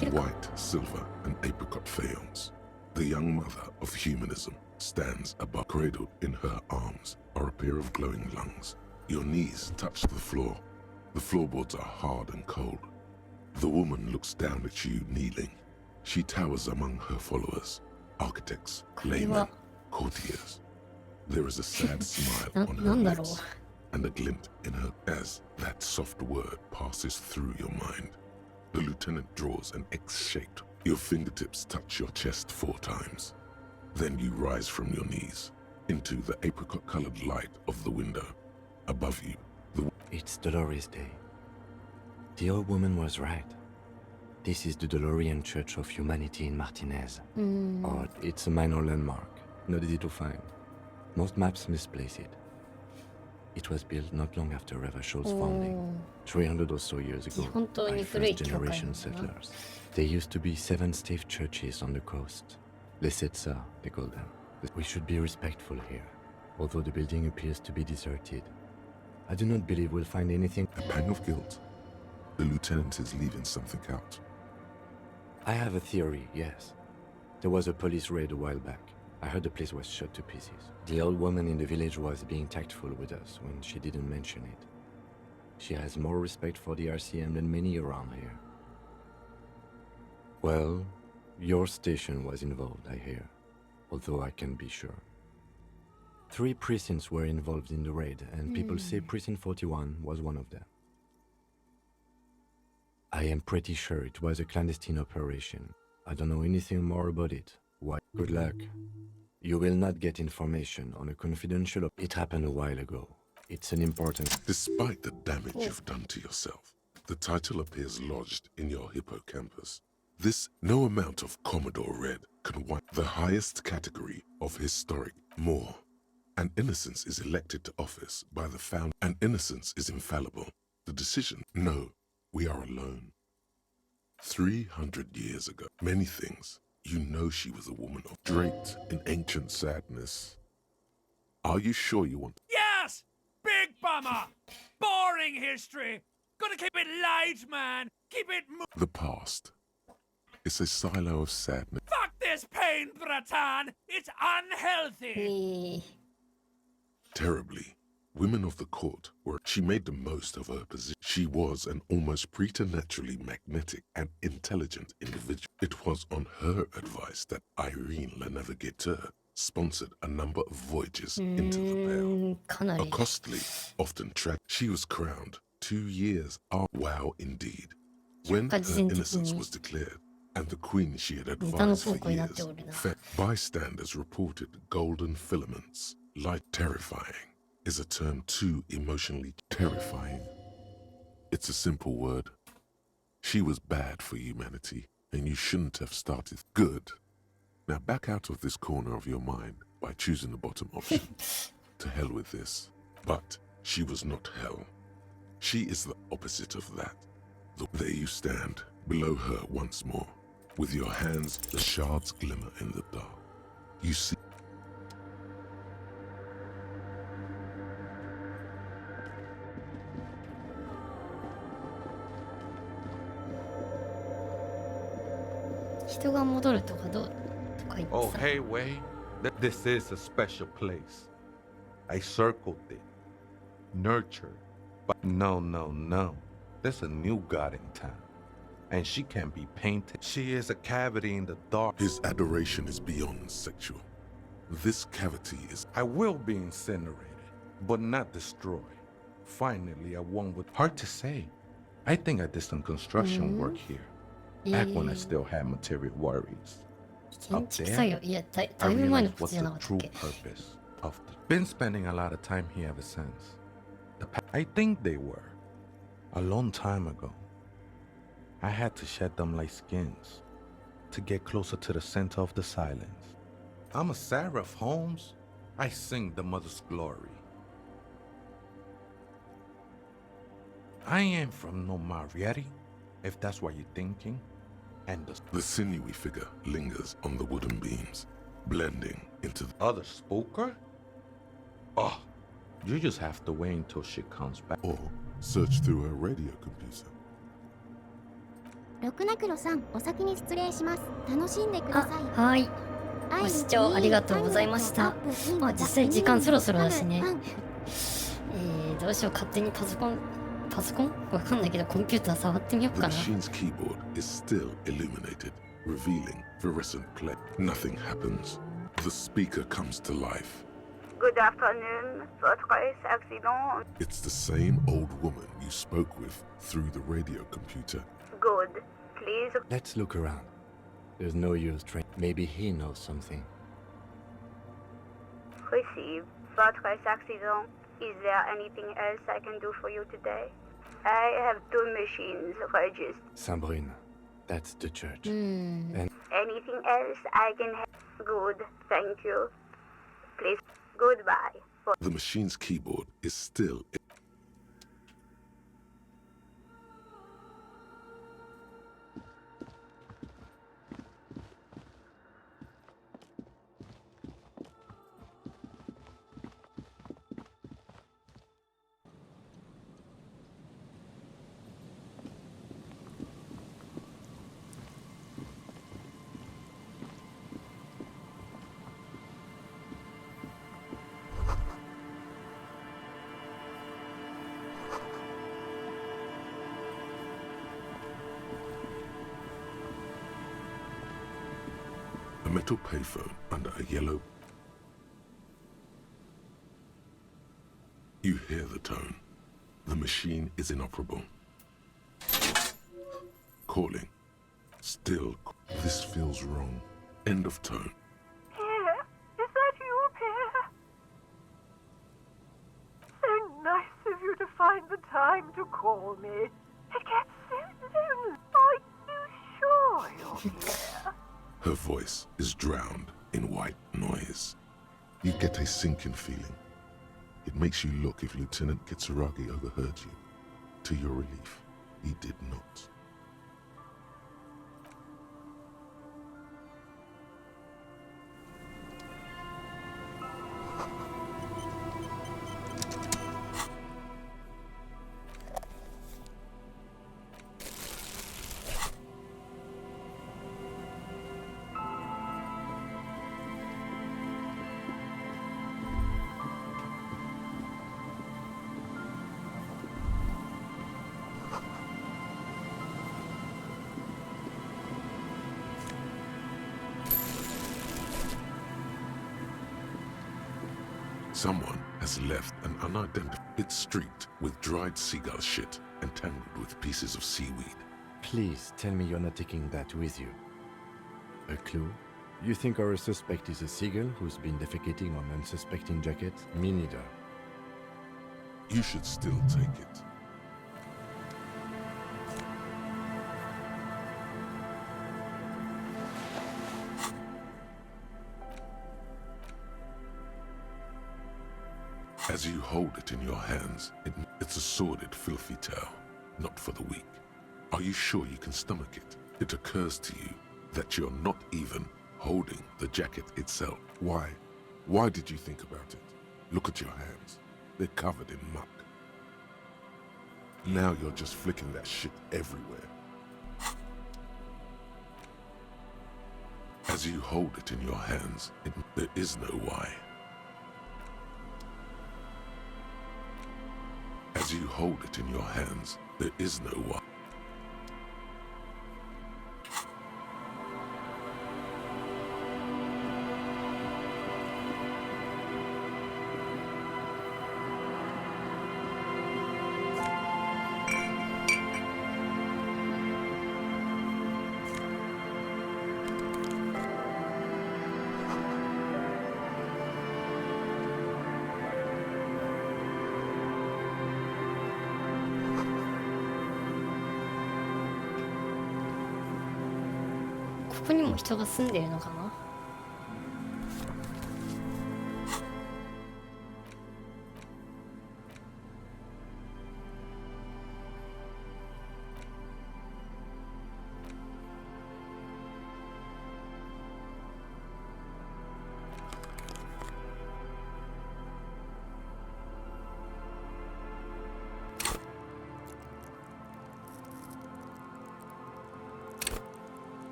In white, silver, and apricot faience, the young mother of humanism stands above. Cradled in her arms are a pair of glowing lungs. Your knees touch the floor. The floorboards are hard and cold. The woman looks down at you, kneeling. She towers among her followers, architects, laymen, courtiers. There is a sad smile on her lips, and a glint in her as that soft word passes through your mind. The lieutenant draws an X-shaped. Your fingertips touch your chest 4 times. Then you rise from your knees into the apricot-colored light of the window. Above you, It's Dolores Day. The old woman was right. This is the DeLorean Church of Humanity in Martinez. Oh, it's a minor landmark, not easy to find. Most maps misplace it. It was built not long after Revachol's founding, 300 or so years ago, by first-generation settlers. There used to be 7 stave churches on the coast. Les Setsa, they call them. We should be respectful here, although the building appears to be deserted. I do not believe we'll find anything. A pang of guilt. The lieutenant is leaving something out. I have a theory, yes. There was a police raid a while back. I heard the place was shot to pieces. The old woman in the village was being tactful with us when she didn't mention it. She has more respect for the RCM than many around here. Well, your station was involved, I hear, although I can't be sure. 3 precincts were involved in the raid, and people say Precinct 41 was one of them. I am pretty sure it was a clandestine operation. I don't know anything more about it. Why? Good luck. You will not get information on a confidential... It happened a while ago. It's an important... Despite the damage you've done to yourself, the title appears lodged in your hippocampus. This, no amount of Commodore Red can wipe the highest category of historic more. And innocence is elected to office by the founder. And innocence is infallible. The decision, no, we are alone. 300 years ago, many things. You know she was a woman of draped in ancient sadness. Are you sure you want... Yes! Big bummer! Boring history! Gotta keep it light, man! Keep it The past. It's a silo of sadness. Fuck this pain, Bratan! It's unhealthy! Terribly. Women of the court were... She made the most of her position. She was an almost preternaturally magnetic and intelligent individual. It was on her advice that Irene La Navigateur sponsored a number of voyages into the Pale. A costly, often track. She was crowned 2 years after. Wow, indeed. When her innocence was declared, and the queen she had advised for years, bystanders reported golden filaments. Light terrifying is a term too emotionally terrifying. It's a simple word. She was bad for humanity, and you shouldn't have started. Good. Now back out of this corner of your mind by choosing the bottom option. To hell with this. But she was not hell. She is the opposite of that. There you stand, below her once more, with your hands the shards glimmer in the dark. You see. Oh, hey, Wei. This is a special place. I circled it. Nurtured. But no. There's a new god in town. And she can be painted. She is a cavity in the dark. His adoration is beyond sexual. This cavity is... I will be incinerated, but not destroyed. Finally, I won with... Hard to say. I think I did some construction work here. Back when I still had material worries. Up there, I realized what the true purpose of the... Been spending a lot of time here ever since. I think they were. A long time ago. I had to shed them like skins to get closer to the center of the silence. I'm a seraph, Holmes. I sing the mother's glory. I ain't from no Marietti, if that's what you're thinking. And the sinewy figure lingers on the wooden beams, blending into the other spooker? Oh, you just have to wait until she comes back. Or search through her radio computer. ロクナクロさん、お先に失礼します。楽しんでください。はい。ご視聴ありがとうございました。まあ実際時間そろそろだしね。どうしよう、勝手にパソコンわかんないけどコンピューター触ってみようかな。 The machine's keyboard is still illuminated, revealing fluorescent play. Nothing happens. The speaker comes to life. Good afternoon. Surprise accident. It's the same old woman you spoke with through the radio computer. Good. Please. Let's look around. There's no use trying. Maybe he knows something. received. Votre accident. Is there anything else I can do for you today? I have 2 machines registered. Saint-Brune, that's the church. Anything else I can have? Good, thank you. Please, goodbye. The machine's keyboard is still. A metal payphone under a yellow. You hear the tone. The machine is inoperable. Calling. Still. This feels wrong. End of tone. Pierre, is that you, Pierre? So nice of you to find the time to call me. It gets so lonely. Are you sure you're here? Her voice is drowned in white noise. You get a sinking feeling. It makes you look if Lieutenant Kitsuragi overheard you. To your relief, he did not. Someone has left an unidentified. It's streaked with dried seagull shit and tangled with pieces of seaweed. Please tell me you're not taking that with you. A clue? You think our suspect is a seagull who's been defecating on unsuspecting jackets? Me neither. You should still take it. As you hold it in your hands, it's a sordid, filthy tale, not for the weak. Are you sure you can stomach it? It occurs to you that you're not even holding the jacket itself. Why? Why did you think about it? Look at your hands. They're covered in muck. Now you're just flicking that shit everywhere. As you hold it in your hands, there is no why. As you hold it in your hands, there is no why.ここにも人が住んでるのかな。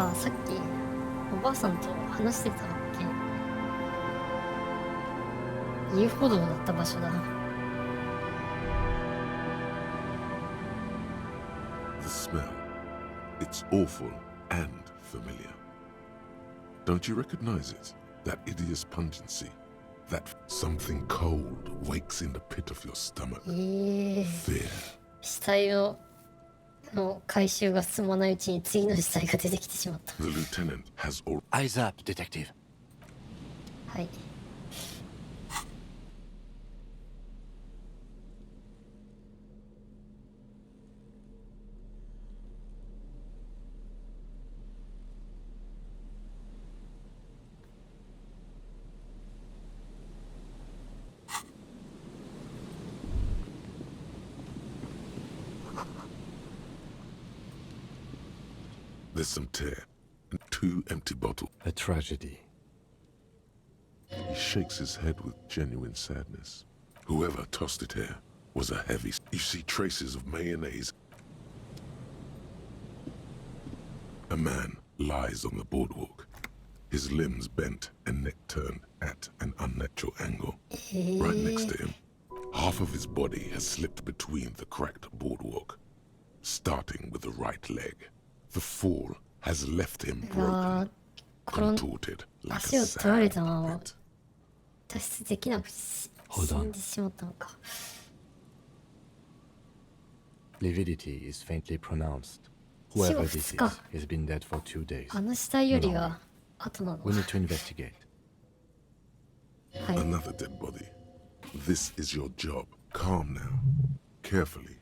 あ、さっきおばあさんと話してたっけ。遊歩道だった場所だ。The smell. It's awful and familiar. Don't you recognize it? That hideous pungency. That something cold wakes in the pit of your stomach. Fear. 死体の回収が進まないうちに次の死体が出てきてしまった。 The lieutenant has all. Eyes up, detective. はい。There's some tear and 2 empty bottles. A tragedy. He shakes his head with genuine sadness. Whoever tossed it here was a heavy. You see traces of mayonnaise. A man lies on the boardwalk, his limbs bent and neck turned at an unnatural angle. Right next to him, half of his body has slipped between the cracked boardwalk, starting with the right leg. The fall has left him broken, contorted like a 足を取られたまま sand. 脱出できなく死んでしまったのか。 Lividity is faintly pronounced. Whoever this is has been dead for 2 days. あの死体よりが後なの。 We need to investigate. Another dead body. This is your job. Calm now. Carefully.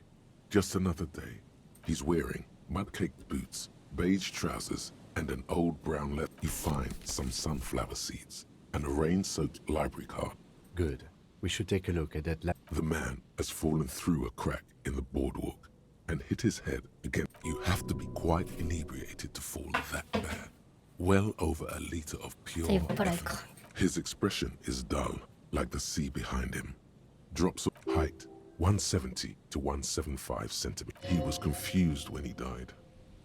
Just another day. He's wearing mud-caked boots, beige trousers, and an old brown leather. You find some sunflower seeds and a rain-soaked library card. Good. We should take a look at that. The man has fallen through a crack in the boardwalk and hit his head again. You have to be quite inebriated to fall that bad. Well over a liter of pure ethanol. His expression is dull, like the sea behind him. Drops of height, 170 to 175 centimeters. He was confused when he died.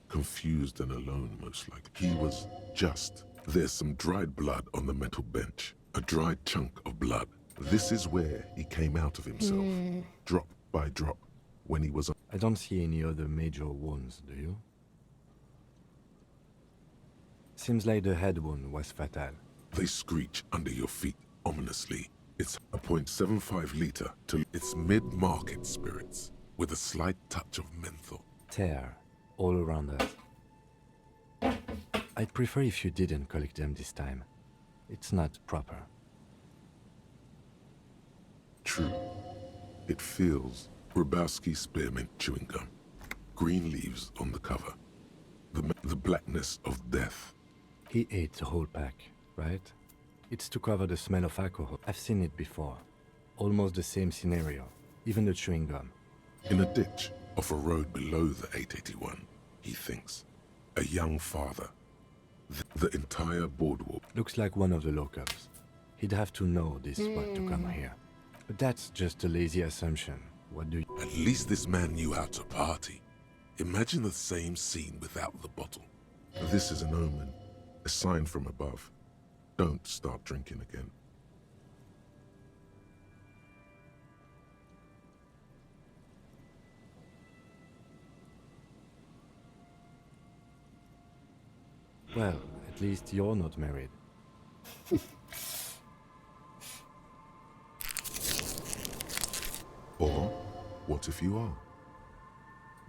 Confused and alone, most likely. He was just. There's some dried blood on the metal bench. A dried chunk of blood. This is where he came out of himself. Drop by drop. When he was. I don't see any other major wounds, do you? Seems like the head wound was fatal. They screech under your feet ominously. It's a 0.75 liter to its mid-market spirits with a slight touch of menthol. Tear all around us. I'd prefer if you didn't collect them this time. It's not proper. True. It feels Grabowski spearmint chewing gum. Green leaves on the cover. The blackness of death. He ate the whole pack, right? It's to cover the smell of alcohol. I've seen it before. Almost the same scenario. Even the chewing gum. In a ditch off a road below the 881, he thinks. A young father. The entire boardwalk. Looks like one of the locals. He'd have to know this spot to come here. But that's just a lazy assumption. What do you... At least this man knew how to party. Imagine the same scene without the bottle. This is an omen. A sign from above. Don't start drinking again. Well, at least you're not married. Or, what if you are?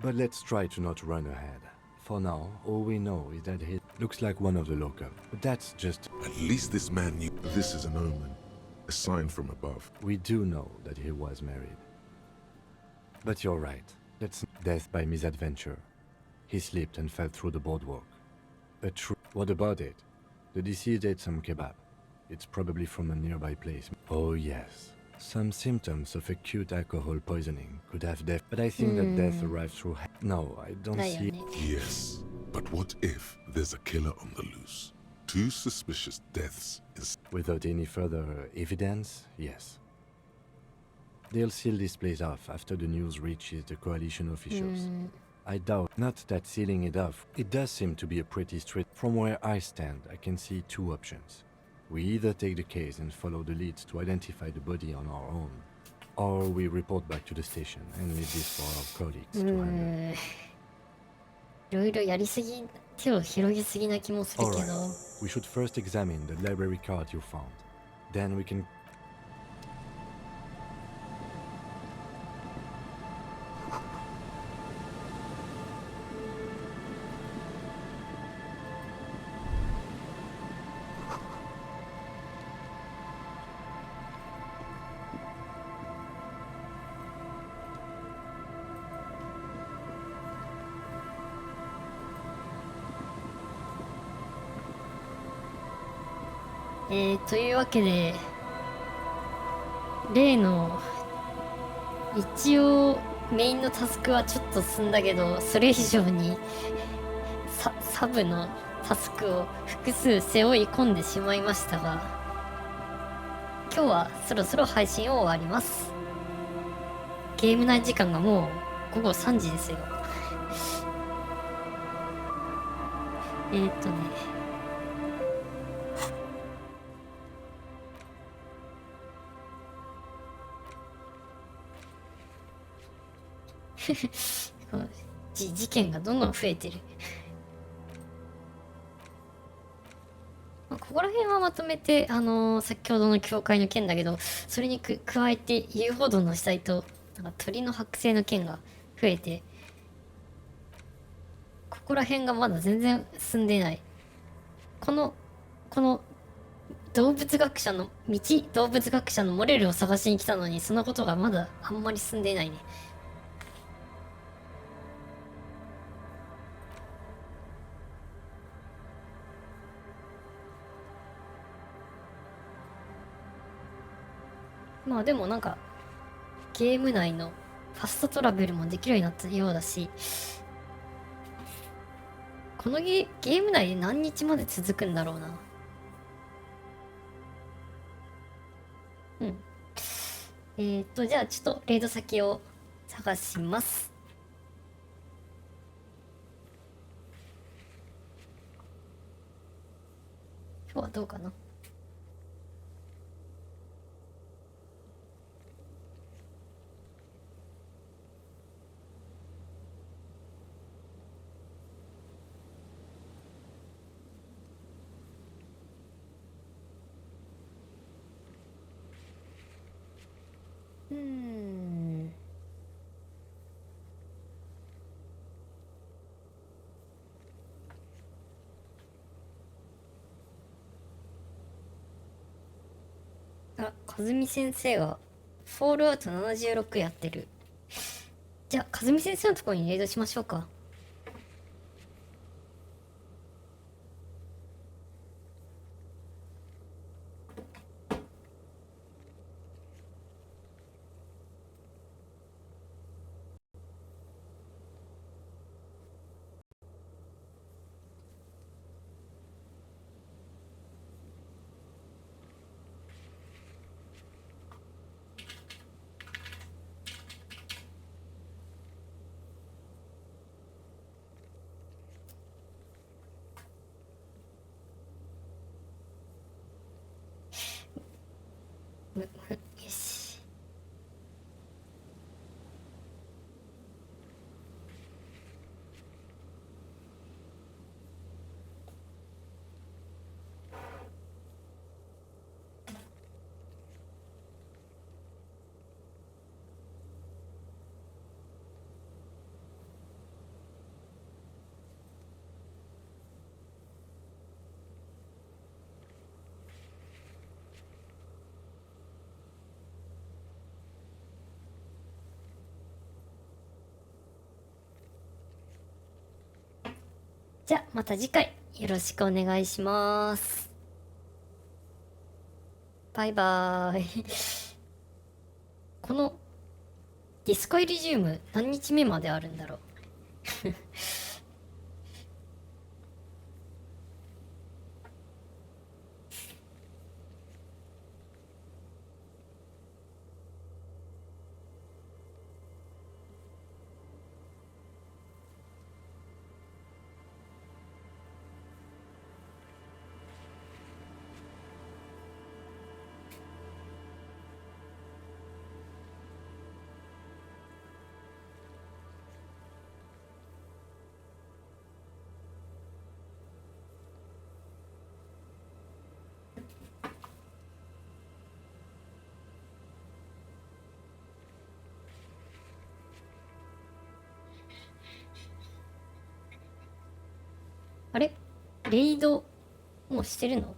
But let's try to not run ahead. For now, all we know is that he looks like one of the locals. But that's just... At least this man knew. This is an omen. A sign from above. We do know that he was married. But you're right. That's death by misadventure. He slipped and fell through the boardwalk. A true... What about it? The deceased ate some kebab. It's probably from a nearby place. Oh yes. Some symptoms of acute alcohol poisoning could have death, but I think that death arrived through... No, I don't see... Yes, but what if there's a killer on the loose? 2 suspicious deaths is... Without any further evidence, yes. They'll seal this place off after the news reaches the coalition officials. I doubt not that sealing it off. It does seem to be a pretty straight... From where I stand, I can see 2 options. We either take the case and follow the leads to identify the body on our own, or we report back to the station and leave this for our colleagues to handle. いろいろやりすぎ、手を広げすぎな気もするけど。 Alright, we should first examine the library card you found. Then we can...というわけで、例の一応メインのタスクはちょっと済んだけど、それ以上にサブのタスクを複数背負い込んでしまいましたが、今日はそろそろ配信を終わります。ゲーム内時間がもう午後3時ですよ。事件がどんどん増えてる。ここら辺はまとめて、先ほどの教会の件だけど、それに加えて遊歩道の死体となんか鳥の剥製の件が増えて、ここら辺がまだ全然進んでいない。この動物学者のモレルを探しに来たのに、そのことがまだあんまり進んでいないね。まあでもなんかゲーム内のファストトラベルもできるようになったようだし、このゲーム内で何日まで続くんだろうな。じゃあちょっとレイド先を探します。今日はどうかな。かずみ先生がフォールアウト76やってる。じゃあかずみ先生のところにレイドしましょうか。よし。じゃあまた次回よろしくお願いします。バイバーイ。このディスコイリジウム何日目まであるんだろう。あれレイドもうしてるの？